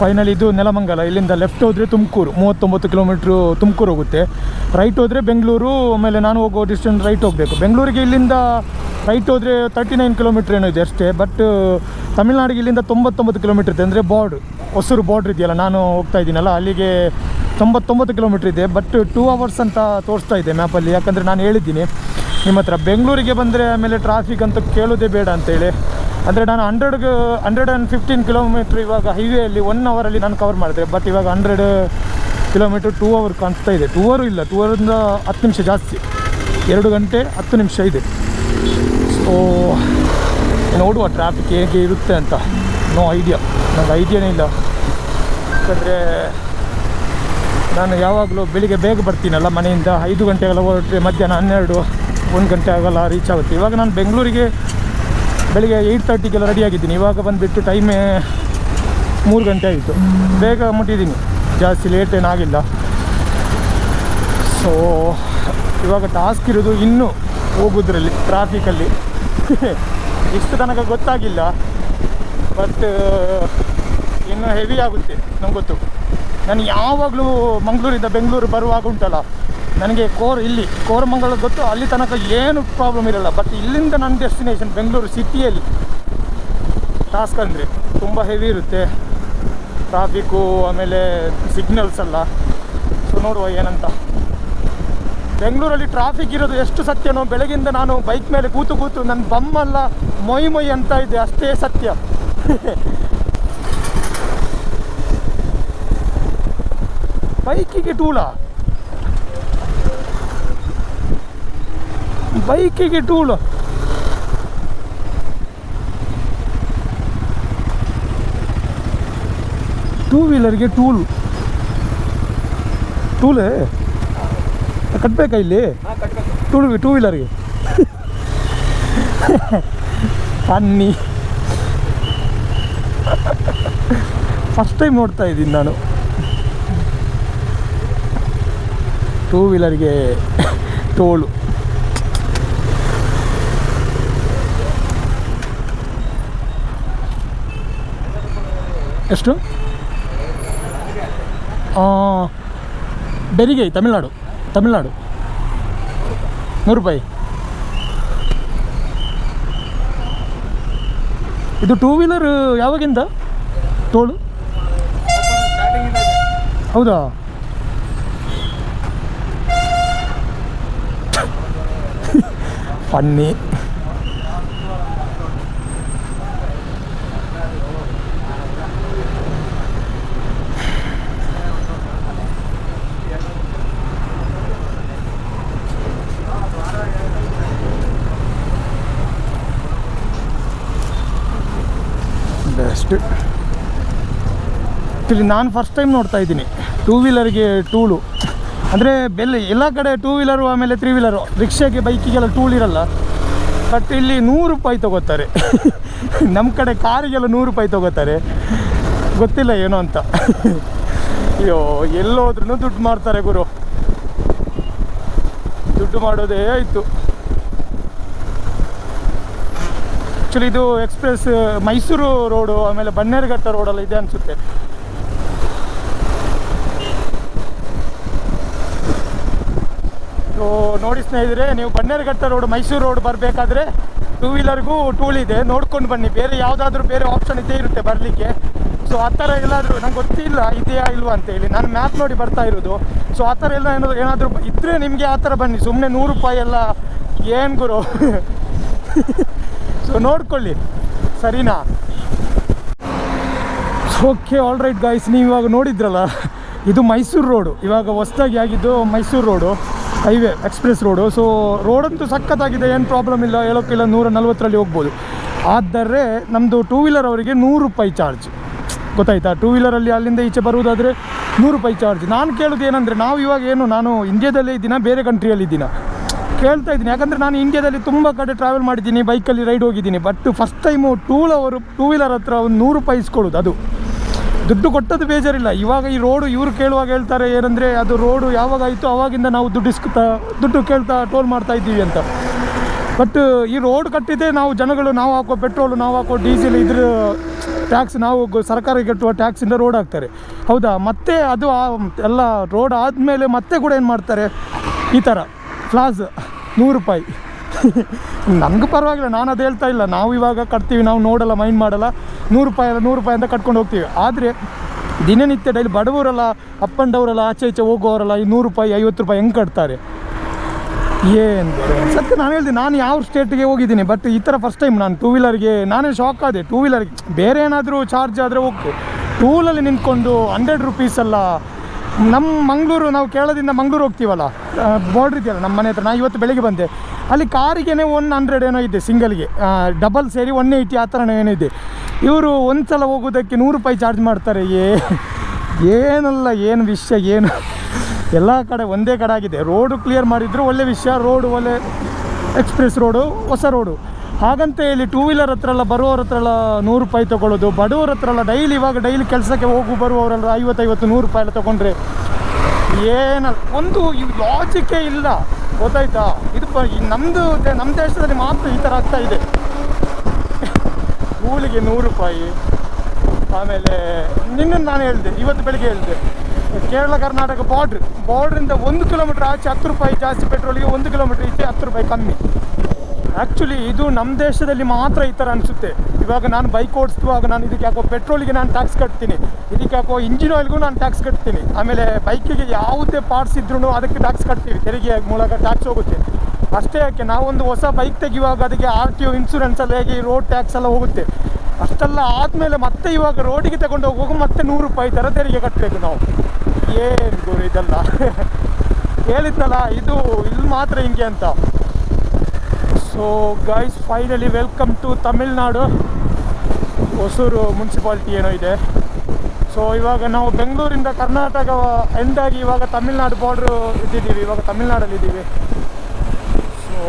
ಫೈನಲ್ ಇದು ನೆಲಮಂಗಲ. ಇಲ್ಲಿಂದ ಲೆಫ್ಟ್ ಹೋದರೆ ತುಮಕೂರು, 39 ಕಿಲೋಮೀಟ್ರು ತುಮಕೂರು ಹೋಗುತ್ತೆ. ರೈಟ್ ಹೋದರೆ ಬೆಂಗಳೂರು. ಆಮೇಲೆ ನಾನು ಹೋಗೋ ಡಿಸ್ಟೆನ್ಸ್ ರೈಟ್ ಹೋಗಬೇಕು. ಬೆಂಗಳೂರಿಗೆ ಇಲ್ಲಿಂದ ರೈಟ್ ಹೋದರೆ 39 ಕಿಲೋಮೀಟ್ರ್ ಏನೋ ಇದೆ ಅಷ್ಟೇ. ಬಟ್ ತಮಿಳ್ನಾಡಿಗೆ ಇಲ್ಲಿಂದ 99 ಕಿಲೋಮೀಟ್ರ್ ಇದೆ. ಅಂದರೆ ಹೊಸೂರು ಬಾರ್ಡ್ರ್ ಇದೆಯಲ್ಲ, ನಾನು ಹೋಗ್ತಾ ಇದ್ದೀನಲ್ಲ, ಅಲ್ಲಿಗೆ 99 ಕಿಲೋಮೀಟ್ರ್ ಇದೆ. ಬಟ್ 2 ಅವರ್ಸ್ ಅಂತ ತೋರಿಸ್ತಾ ಇದೆ ಮ್ಯಾಪಲ್ಲಿ. ಯಾಕಂದರೆ ನಾನು ಹೇಳಿದ್ದೀನಿ ನಿಮ್ಮ ಹತ್ರ, ಬೆಂಗಳೂರಿಗೆ ಬಂದರೆ ಆಮೇಲೆ ಟ್ರಾಫಿಕ್ ಅಂತ ಕೇಳೋದೇ ಬೇಡ ಅಂತೇಳಿ. ಅಂದರೆ ನಾನು 115 ಕಿಲೋಮೀಟ್ರ್ ಇವಾಗ ಹೈವೇಯಲ್ಲಿ 1 ಅವರಲ್ಲಿ ನಾನು ಕವರ್ ಮಾಡಿದೆ. ಬಟ್ ಇವಾಗ 100 ಕಿಲೋಮೀಟ್ರ್ 2 ಅವರ್ ಕಾಣಿಸ್ತಾ ಇದೆ. 2 ಅವರ್ ಇಲ್ಲ, 2 ಅವರಿಂದ 10 ನಿಮಿಷ ಜಾಸ್ತಿ, 2 ಗಂಟೆ 10 ನಿಮಿಷ ಇದೆ. ಸೊ ನೋಡುವ ಟ್ರಾಫಿಕ್ ಹೇಗೆ ಇರುತ್ತೆ ಅಂತ. ನೋ ಐಡಿಯಾ, ನನಗೆ ಐಡಿಯಾನೇ ಇಲ್ಲ. ಯಾಕಂದರೆ ನಾನು ಯಾವಾಗಲೂ ಬೆಳಿಗ್ಗೆ ಬೇಗ ಬರ್ತೀನಲ್ಲ ಮನೆಯಿಂದ, 5 ಗಂಟೆಗೆಲ್ಲ ಹೊರಟ್ರೆ ಮಧ್ಯಾಹ್ನ 1 ಗಂಟೆ ಆಗೋಲ್ಲ ರೀಚ್ ಆಗುತ್ತೆ. ಇವಾಗ ನಾನು ಬೆಂಗಳೂರಿಗೆ ಬೆಳಿಗ್ಗೆ 8:30ಗೆಲ್ಲ ರೆಡಿಯಾಗಿದ್ದೀನಿ. ಇವಾಗ ಬಂದುಬಿಟ್ಟು ಟೈಮೇ 3 ಗಂಟೆ ಆಯಿತು. ಬೇಗ ಮುಟ್ಟಿದ್ದೀನಿ, ಜಾಸ್ತಿ ಲೇಟ್ ಏನಾಗಿಲ್ಲ. ಸೊ ಇವಾಗ ಟಾಸ್ಕ್ ಇರೋದು ಇನ್ನೂ ಹೋಗೋದ್ರಲ್ಲಿ, ಟ್ರಾಫಿಕಲ್ಲಿ. ಇಷ್ಟು ತನಕ ಗೊತ್ತಾಗಿಲ್ಲ, ಬಟ್ ಇನ್ನೂ ಹೆವಿ ಆಗುತ್ತೆ ನಂಗೆ ಗೊತ್ತು. ನಾನು ಯಾವಾಗಲೂ ಮಂಗಳೂರಿಂದ ಬೆಂಗಳೂರು ಬರುವಾಗ ಉಂಟಲ್ಲ, ನನಗೆ ಕೋರಮಂಗಲ ಗೊತ್ತು, ಅಲ್ಲಿ ತನಕ ಏನು ಪ್ರಾಬ್ಲಮ್ ಇರಲ್ಲ. ಬಟ್ ಇಲ್ಲಿಂದ ನನ್ನ ಡೆಸ್ಟಿನೇಷನ್ ಬೆಂಗಳೂರು ಸಿಟಿಯಲ್ಲಿ ಟಾಸ್ಕ್ ಅಂದರೆ ತುಂಬ ಹೆವಿ ಇರುತ್ತೆ ಟ್ರಾಫಿಕ್ಕು, ಆಮೇಲೆ ಸಿಗ್ನಲ್ಸ್ ಎಲ್ಲ. ಸೊ ನೋಡುವ ಏನಂತ. ಬೆಂಗಳೂರಲ್ಲಿ ಟ್ರಾಫಿಕ್ ಇರೋದು ಎಷ್ಟು ಸತ್ಯನೋ, ಬೆಳಗಿಂದ ನಾನು ಬೈಕ್ ಮೇಲೆ ಕೂತು ನನ್ನ ಬಮ್ಮೆಲ್ಲ ಮೊಯ್ ಅಂತ ಇದೆ, ಅಷ್ಟೇ ಸತ್ಯ. ಬೈಕಿಗೆ ಟೂಲ, ಬೈಕಿಗೆ ಟೂಲ್. ಟೂ ವೀಲರ್ಗೆ ಟೂಲೇ ಕಟ್ಟಬೇಕಾ ಇಲ್ಲಿ? ಟೂ ವೀಲರ್ಗೆ ಅನ್ನಿ ಫಸ್ಟ್ ಟೈಮ್ ನೋಡ್ತಾ ಇದ್ದೀನಿ ನಾನು ಟೂ ವೀಲರ್ಗೆ ಟೋಲು. ಎಷ್ಟು? ಬೆರಿಗೈ, ತಮಿಳ್ನಾಡು 100 ರೂಪಾಯಿ. ಇದು ಟೂ ವೀಲರ್ ಯಾವಾಗಿಂದ ಟೋಲು? ಹೌದಾ? ಫನ್ನಿ. ಬೆಸ್ಟ್. ಇಲ್ಲಿ ನಾನು ಫಸ್ಟ್ ಟೈಮ್ ನೋಡ್ತಾ ಇದ್ದೀನಿ ಟೂ ವೀಲರ್ಗೆ ಟೂಲು. ಅಂದರೆ ಬೆಲೆ ಎಲ್ಲ ಕಡೆ ಟೂ ವೀಲರು, ಆಮೇಲೆ 3 ವೀಲರು, ರಿಕ್ಷಾಗೆ ಬೈಕಿಗೆಲ್ಲ ಟೂಲ್ ಇರಲ್ಲ. ಬಟ್ ಇಲ್ಲಿ 100 ರೂಪಾಯಿ ತೊಗೋತಾರೆ. ನಮ್ಮ ಕಡೆ ಕಾರಿಗೆಲ್ಲ 100 ರೂಪಾಯಿ ತೊಗೋತಾರೆ. ಗೊತ್ತಿಲ್ಲ ಏನೋ ಅಂತ. ಅಯ್ಯೋ, ಎಲ್ಲೋದ್ರೂ ದುಡ್ಡು ಮಾಡ್ತಾರೆ ಗುರು. ದುಡ್ಡು ಮಾಡೋದೇ ಆಯಿತು. ಆ್ಯಕ್ಚುಲಿ ಇದು ಎಕ್ಸ್ಪ್ರೆಸ್ ಮೈಸೂರು ರೋಡು, ಆಮೇಲೆ ಬನ್ನೇರುಘಟ್ಟ ರೋಡಲ್ಲ ಇದೆ ಅನಿಸುತ್ತೆ. ಸೊ ನೋಡಿ ಸ್ನೇಹಿತರೆ, ನೀವು ಬನ್ನೇರುಘಟ್ಟ ರೋಡ್ ಮೈಸೂರು ರೋಡ್ ಬರಬೇಕಾದ್ರೆ ಟೂ ವೀಲರ್ಗೂ ಟೂಲ್ ಇದೆ, ನೋಡ್ಕೊಂಡು ಬನ್ನಿ. ಬೇರೆ ಯಾವುದಾದ್ರೂ ಬೇರೆ ಆಪ್ಷನ್ ಇದ್ದೇ ಇರುತ್ತೆ ಬರಲಿಕ್ಕೆ. ಸೊ ಆ ಥರ ಎಲ್ಲಾದರೂ ನಂಗೆ ಗೊತ್ತಿಲ್ಲ ಇದೆಯಾ ಇಲ್ವಾ ಅಂತೇಳಿ, ನಾನು ಮ್ಯಾಪ್ ನೋಡಿ ಬರ್ತಾ ಇರೋದು. ಸೊ ಆ ಥರ ಎಲ್ಲ ಏನಾದರೂ ಇದ್ದರೆ ನಿಮಗೆ ಆ ಥರ ಬನ್ನಿ. ಸುಮ್ಮನೆ 100 ರೂಪಾಯಿ ಎಲ್ಲ ಏನು ಗುರು. ಸೊ ನೋಡ್ಕೊಳ್ಳಿ, ಸರಿನಾ? ಓಕೆ, ಆಲ್ ರೈಟ್ ಗಾಯ್ಸ್, ನೀವು ಇವಾಗ ನೋಡಿದ್ರಲ್ಲ, ಇದು ಮೈಸೂರು ರೋಡು. ಇವಾಗ ಹೊಸದಾಗಿ ಆಗಿದ್ದು Mysuru road, highway express road. So ರೋಡಂತೂ ಸಖತ್ತಾಗಿದೆ, ಏನು ಪ್ರಾಬ್ಲಮ್ ಇಲ್ಲ, ಹೇಳೋಕ್ಕಿಲ್ಲ. 140ರಲ್ಲಿ ಹೋಗ್ಬೋದು. ಆದರೆ ನಮ್ಮದು ಟೂ ವೀಲರ್ ಅವರಿಗೆ 100 ರೂಪಾಯಿ ಚಾರ್ಜ್. ಗೊತ್ತಾಯ್ತಾ? ಟೂ ವೀಲರಲ್ಲಿ ಅಲ್ಲಿಂದ ಈಚೆ ಬರುವುದಾದರೆ 100 ರೂಪಾಯಿ ಚಾರ್ಜ್. ನಾನು ಕೇಳೋದು ಏನಂದರೆ, ನಾವು ಇವಾಗ ಏನು, ನಾನು ಇಂಡಿಯಾದಲ್ಲೇ ಇದ್ದೀನ ಬೇರೆ ಕಂಟ್ರಿಯಲ್ಲಿ ಇದ್ದೀನ ಕೇಳ್ತಾ ಇದ್ದೀನಿ. ಯಾಕಂದರೆ ನಾನು ಇಂಡಿಯಾದಲ್ಲಿ ತುಂಬ ಕಡೆ ಟ್ರಾವೆಲ್ ಮಾಡಿದ್ದೀನಿ, ಬೈಕಲ್ಲಿ ರೈಡ್ ಹೋಗಿದ್ದೀನಿ. But first time two wheeler ಹತ್ರ ಒಂದು 100 ರೂಪಾಯಿ ಇಸ್ಕೊಳ್ಳೋದು. ಅದು ದುಡ್ಡು ಕೊಟ್ಟದ್ದು ಬೇಜಾರಿಲ್ಲ. ಇವಾಗ ಈ ರೋಡು ಇವರು ಕೇಳುವಾಗ ಹೇಳ್ತಾರೆ ಏನಂದರೆ, ಅದು ರೋಡು ಯಾವಾಗ ಆಯಿತು ಆವಾಗಿಂದ ನಾವು ದುಡ್ಡು ಕೇಳ್ತಾ ಟೋಲ್ ಮಾಡ್ತಾ ಇದ್ದೀವಿ ಅಂತ. ಬಟ್ ಈ ರೋಡ್ ಕಟ್ಟಿದೆ ನಾವು ಜನಗಳು, ನಾವು ಹಾಕೋ ಪೆಟ್ರೋಲು, ನಾವು ಹಾಕೋ ಡೀಸೆಲ್, ಇದ್ರ ಟ್ಯಾಕ್ಸ್, ನಾವು ಸರ್ಕಾರಕ್ಕೆ ಕಟ್ಟುವ ಟ್ಯಾಕ್ಸಿಂದ ರೋಡ್ ಹಾಕ್ತಾರೆ. ಹೌದಾ? ಮತ್ತೆ ಅದು ಎಲ್ಲ ರೋಡ್ ಆದಮೇಲೆ ಮತ್ತೆ ಕೂಡ ಏನು ಮಾಡ್ತಾರೆ, ಈ ಥರ ಫ್ಲಾಸ್ 100 ರೂಪಾಯಿ. ನಮಗೂ ಪರವಾಗಿಲ್ಲ, ನಾನು ಅದು ಹೇಳ್ತಾ ಇಲ್ಲ. ನಾವು ಇವಾಗ ಕಟ್ತೀವಿ, ನಾವು ನೋಡಲ್ಲ, ಮೈಂಡ್ ಮಾಡಲ್ಲ. 100 ರೂಪಾಯಿ ಅಂತ ಕಟ್ಕೊಂಡು ಹೋಗ್ತೀವಿ. ಆದರೆ ದಿನನಿತ್ಯ ಡೈಲಿ ಬಡವರೆಲ್ಲ, ಅಪ್ ಆ್ಯಂಡ್ ಡೌರೆಲ್ಲ, ಆಚೆ ಈಚೆ ಹೋಗೋರೆಲ್ಲ ಈ 100 ರೂಪಾಯಿ 50 ರೂಪಾಯಿ ಹೆಂಗೆ ಕಟ್ತಾರೆ? ಏನು ಸತ್ಯ ನಾನು ಹೇಳಿದೆ, ನಾನು ಯಾವ ಸ್ಟೇಟ್ಗೆ ಹೋಗಿದ್ದೀನಿ. ಬಟ್ ಈ ಥರ ಫಸ್ಟ್ ಟೈಮ್ ನಾನು ಟೂ ವೀಲರ್ಗೆ ನಾನೇ ಶಾಕ್ ಆದೆ. ಟೂ ವೀಲರ್ಗೆ ಬೇರೆ ಏನಾದರೂ ಚಾರ್ಜ್ ಆದರೆ ಓಕೆ, ಟೂಲಲ್ಲಿ ನಿಂತ್ಕೊಂಡು 100 ರೂಪೀಸ್ ಅಲ್ಲ. ನಮ್ಮ ಮಂಗಳೂರು, ನಾವು ಕೇರಳದಿಂದ ಮಂಗಳೂರು ಹೋಗ್ತೀವಲ್ಲ, ಬಾರ್ಡ್ರ್ ಇದೆಯಲ್ಲ ನಮ್ಮ ಮನೆ ಹತ್ರ. ನಾನು ಇವತ್ತು ಬೆಳಗ್ಗೆ ಬಂದೆ, ಅಲ್ಲಿ ಕಾರಿಗೇ 100 ಏನೋ ಇದೆ ಸಿಂಗಲ್ಗೆ, ಡಬಲ್ ಸೇರಿ 180 ಆ ಥರ ಏನೋ ಇದೆ. ಇವರು ಒಂದು ಸಲ ಹೋಗೋದಕ್ಕೆ 100 ರೂಪಾಯಿ ಚಾರ್ಜ್ ಮಾಡ್ತಾರೆ. ಏನಲ್ಲ, ಏನು ವಿಷಯ, ಏನು ಎಲ್ಲ ಕಡೆ ಒಂದೇ ಕಡೆ ಆಗಿದೆ. ರೋಡು ಕ್ಲಿಯರ್ ಮಾಡಿದ್ರು ಒಳ್ಳೆ ವಿಷಯ, ರೋಡು ಒಳ್ಳೆ ಎಕ್ಸ್ಪ್ರೆಸ್ ರೋಡು, ಹೊಸ ರೋಡು. ಹಾಗಂತ ಹೇಳಿ ಟೂ ವೀಲರ್ ಹತ್ರ ಎಲ್ಲ ಬರುವವ್ರ ಹತ್ರ ಎಲ್ಲ 100 ರೂಪಾಯಿ ತೊಗೊಳ್ಳೋದು, ಬಡವ್ರ ಹತ್ರ ಎಲ್ಲ ಡೈಲಿ ಕೆಲಸಕ್ಕೆ ಬರುವವರೆಲ್ಲ 50-100 ರೂಪಾಯಿ ಎಲ್ಲ ತೊಗೊಂಡ್ರೆ ಏನಲ್ಲ, ಒಂದು ಲಾಜಿಕೇ ಇಲ್ಲ. ಗೊತ್ತಾಯ್ತಾ? ಇದು ನಮ್ಮ ದೇಶದಲ್ಲಿ ಮಾತ್ರ ಈ ಥರ ಆಗ್ತಾ ಇದೆ. ಕೂಲಿಗೆ 100 ರೂಪಾಯಿ. ಆಮೇಲೆ ನಿನ್ನನ್ನು ನಾನು ಹೇಳಿದೆ, ಇವತ್ತು ಬೆಳಿಗ್ಗೆ ಹೇಳಿದೆ, ಕೇರಳ ಕರ್ನಾಟಕ ಬಾರ್ಡ್ರಿಂದ 1 ಕಿಲೋಮೀಟ್ರ್ ಆಚೆ 10 ರೂಪಾಯಿ ಜಾಸ್ತಿ ಪೆಟ್ರೋಲಿಗೆ, 1 ಕಿಲೋಮೀಟ್ರ್ ಈಚೆ 10 ರೂಪಾಯಿ ಕಮ್ಮಿ. ಆ್ಯಕ್ಚುಲಿ ಇದು ನಮ್ಮ ದೇಶದಲ್ಲಿ ಮಾತ್ರ ಈ ಥರ ಅನಿಸುತ್ತೆ. ಇವಾಗ ನಾನು ಬೈಕ್ ಓಡಿಸುವಾಗ ನಾನು ಇದಕ್ಕೆ ಯಾಕೋ ಪೆಟ್ರೋಲಿಗೆ ನಾನು ಟ್ಯಾಕ್ಸ್ ಕಟ್ತೀನಿ, ಇದಕ್ಕೆ ಯಾಕೋ ಇಂಜಿನ್ ಆಯಿಲ್ಗೂ ನಾನು ಟ್ಯಾಕ್ಸ್ ಕಟ್ತೀನಿ. ಆಮೇಲೆ ಬೈಕಿಗೆ ಯಾವುದೇ ಪಾರ್ಟ್ಸ್ ಇದ್ರೂ ಅದಕ್ಕೆ ಟ್ಯಾಕ್ಸ್ ಕಟ್ತೀವಿ, ತೆರಿಗೆ ಮೂಲಕ ಟ್ಯಾಕ್ಸ್ ಹೋಗುತ್ತೆ. ಅಷ್ಟೇ ಯಾಕೆ, ನಾವೊಂದು ಹೊಸ ಬೈಕ್ ತೆಗೆಯುವಾಗ ಅದಕ್ಕೆ RTO ಇನ್ಶೂರೆನ್ಸಲ್ಲಿ ಹೇಗೆ ರೋಡ್ ಟ್ಯಾಕ್ಸ್ ಎಲ್ಲ ಹೋಗುತ್ತೆ. ಅಷ್ಟೆಲ್ಲ ಆದಮೇಲೆ ಮತ್ತೆ ಇವಾಗ ರೋಡಿಗೆ ತಗೊಂಡು ಹೋಗುವಾಗ ಮತ್ತೆ 100 ರೂಪಾಯಿ ಥರ ತೆರಿಗೆ ಕಟ್ಟಬೇಕು ನಾವು. ಏನು ಗುರು ಇದೆಲ್ಲ? ಹೇಳಿದ್ನಲ್ಲ, ಇದು ಇಲ್ಲಿ ಮಾತ್ರ ಹಿಂಗೆ ಅಂತ. So guys, finally welcome to Tamil Nadu. Hosur municipality ಏನೋ ಇದೆ. ಸೊ ಇವಾಗ ನಾವು ಬೆಂಗಳೂರಿಂದ ಕರ್ನಾಟಕ ಎಂಡಾಗಿ ಇವಾಗ ತಮಿಳ್ನಾಡು ಬಾರ್ಡ್ರು ಇದ್ದಿದ್ದೀವಿ, ಇವಾಗ ತಮಿಳ್ನಾಡಲ್ಲಿದ್ದೀವಿ. ಸೊ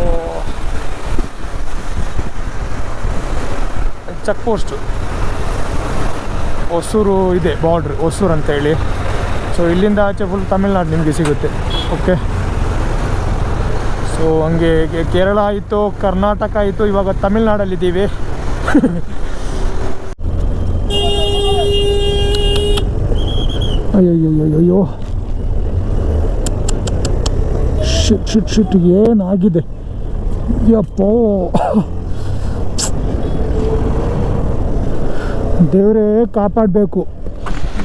ಚೆಕ್ ಪೋಸ್ಟು ಹೊಸೂರು ಇದೆ ಬಾರ್ಡ್ರ್, ಹೊಸೂರು ಅಂತೇಳಿ. ಸೊ ಇಲ್ಲಿಂದ ಆಚೆ ಫುಲ್ ತಮಿಳ್ನಾಡು ನಿಮಗೆ ಸಿಗುತ್ತೆ. ಓಕೆ, ಸೊ ಹಂಗೆ ಕೇರಳ ಆಯಿತು, ಕರ್ನಾಟಕ ಆಯಿತು, ಇವಾಗ ತಮಿಳ್ನಾಡಲ್ಲಿದ್ದೀವಿ. ಅಯ್ಯಯ್ಯಯ್ಯೋ, ಶಿಟ್ ಏನಾಗಿದೆ ಯಪ್ಪೋ, ದೇವರೇ ಕಾಪಾಡಬೇಕು.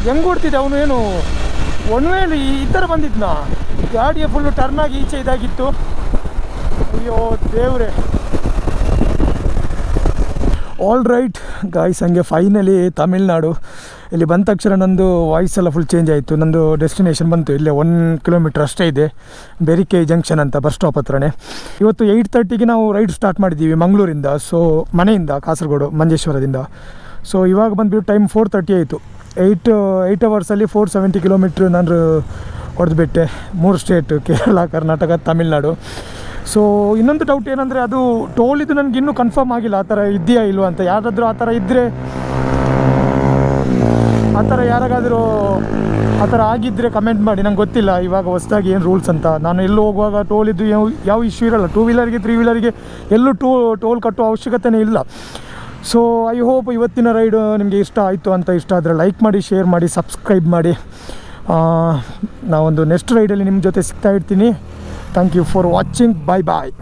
ಹೆಂಗೆ ಓಡ್ತಿದ್ದೆ ಅವನು, ಏನು ಒನ್ ವೇಲಿ ಈ ಥರ ಬಂದಿದ್ನಾ, ಗಾಡಿಯ ಫುಲ್ಲು ಟರ್ನ್ ಆಗಿ ಈಚೆ ಇದಾಗಿತ್ತು. ಅಯ್ಯೋ ದೇವ್ರೆ. ಆಲ್ ರೈಟ್ ಗಾಯ್ಸ್, ಹಂಗೆ ಫೈನಲಿ ತಮಿಳ್ನಾಡು ಇಲ್ಲಿ ಬಂದ ತಕ್ಷಣ ನಂದು ವಾಯ್ಸ್ ಎಲ್ಲ ಫುಲ್ ಚೇಂಜ್ ಆಯಿತು. ನಂದು ಡೆಸ್ಟಿನೇಷನ್ ಬಂತು, ಇಲ್ಲೇ 1 ಕಿಲೋಮೀಟ್ರ್ ಅಷ್ಟೇ ಇದೆ, ಬೆರಿಕೆ ಜಂಕ್ಷನ್ ಅಂತ ಬಸ್ ಸ್ಟಾಪ್ ಹತ್ರನೇ. ಇವತ್ತು 8:30ಗೆ ನಾವು ರೈಡ್ ಸ್ಟಾರ್ಟ್ ಮಾಡಿದ್ದೀವಿ ಮಂಗಳೂರಿಂದ, ಸೊ ಮನೆಯಿಂದ ಕಾಸರಗೋಡು ಮಂಜೇಶ್ವರದಿಂದ. ಸೊ ಇವಾಗ ಬಂದುಬಿಟ್ಟು ಟೈಮ್ 4:30 ಆಯಿತು. 8 ಅವರ್ಸಲ್ಲಿ 470 ಕಿಲೋಮೀಟ್ರ್ ನಾನು ಹೊಡೆದುಬಿಟ್ಟೆ. 3 ಸ್ಟೇಟ್, ಕೇರಳ, ಕರ್ನಾಟಕ, ತಮಿಳ್ನಾಡು. ಸೊ ಇನ್ನೊಂದು ಡೌಟ್ ಏನಂದರೆ, ಅದು ಟೋಲ್ ಇದು ನನಗೆ ಇನ್ನೂ ಕನ್ಫರ್ಮ್ ಆಗಿಲ್ಲ, ಆ ಥರ ಇದೆಯಾ ಇಲ್ವ ಅಂತ. ಯಾರಾದರೂ ಆ ಥರ ಇದ್ದರೆ, ಆ ಥರ ಯಾರಿಗಾದರೂ ಆ ಥರ ಆಗಿದ್ದರೆ ಕಮೆಂಟ್ ಮಾಡಿ, ನಂಗೆ ಗೊತ್ತಿಲ್ಲ ಇವಾಗ ಹೊಸದಾಗಿ ಏನು ರೂಲ್ಸ್ ಅಂತ. ನಾನು ಎಲ್ಲೂ ಹೋಗುವಾಗ ಟೋಲ್ ಇದ್ದು ಯಾವ ಇಶ್ಯೂ ಇರೋಲ್ಲ. 2 ವೀಲರ್ಗೆ 3 ವೀಲರ್ಗೆ ಎಲ್ಲೂ ಟೋಲ್ ಕಟ್ಟುವ ಅವಶ್ಯಕತೆಯೇ ಇಲ್ಲ. ಸೊ ಐ ಹೋಪ್ ಇವತ್ತಿನ ರೈಡು ನಿಮಗೆ ಇಷ್ಟ ಆಯಿತು ಅಂತ. ಇಷ್ಟ ಆದರೆ ಲೈಕ್ ಮಾಡಿ, ಶೇರ್ ಮಾಡಿ, ಸಬ್ಸ್ಕ್ರೈಬ್ ಮಾಡಿ. ನಾವೊಂದು ನೆಕ್ಸ್ಟ್ ರೈಡಲ್ಲಿ ನಿಮ್ಮ ಜೊತೆ ಸಿಗ್ತಾ ಇರ್ತೀನಿ. Thank you for watching. Bye bye.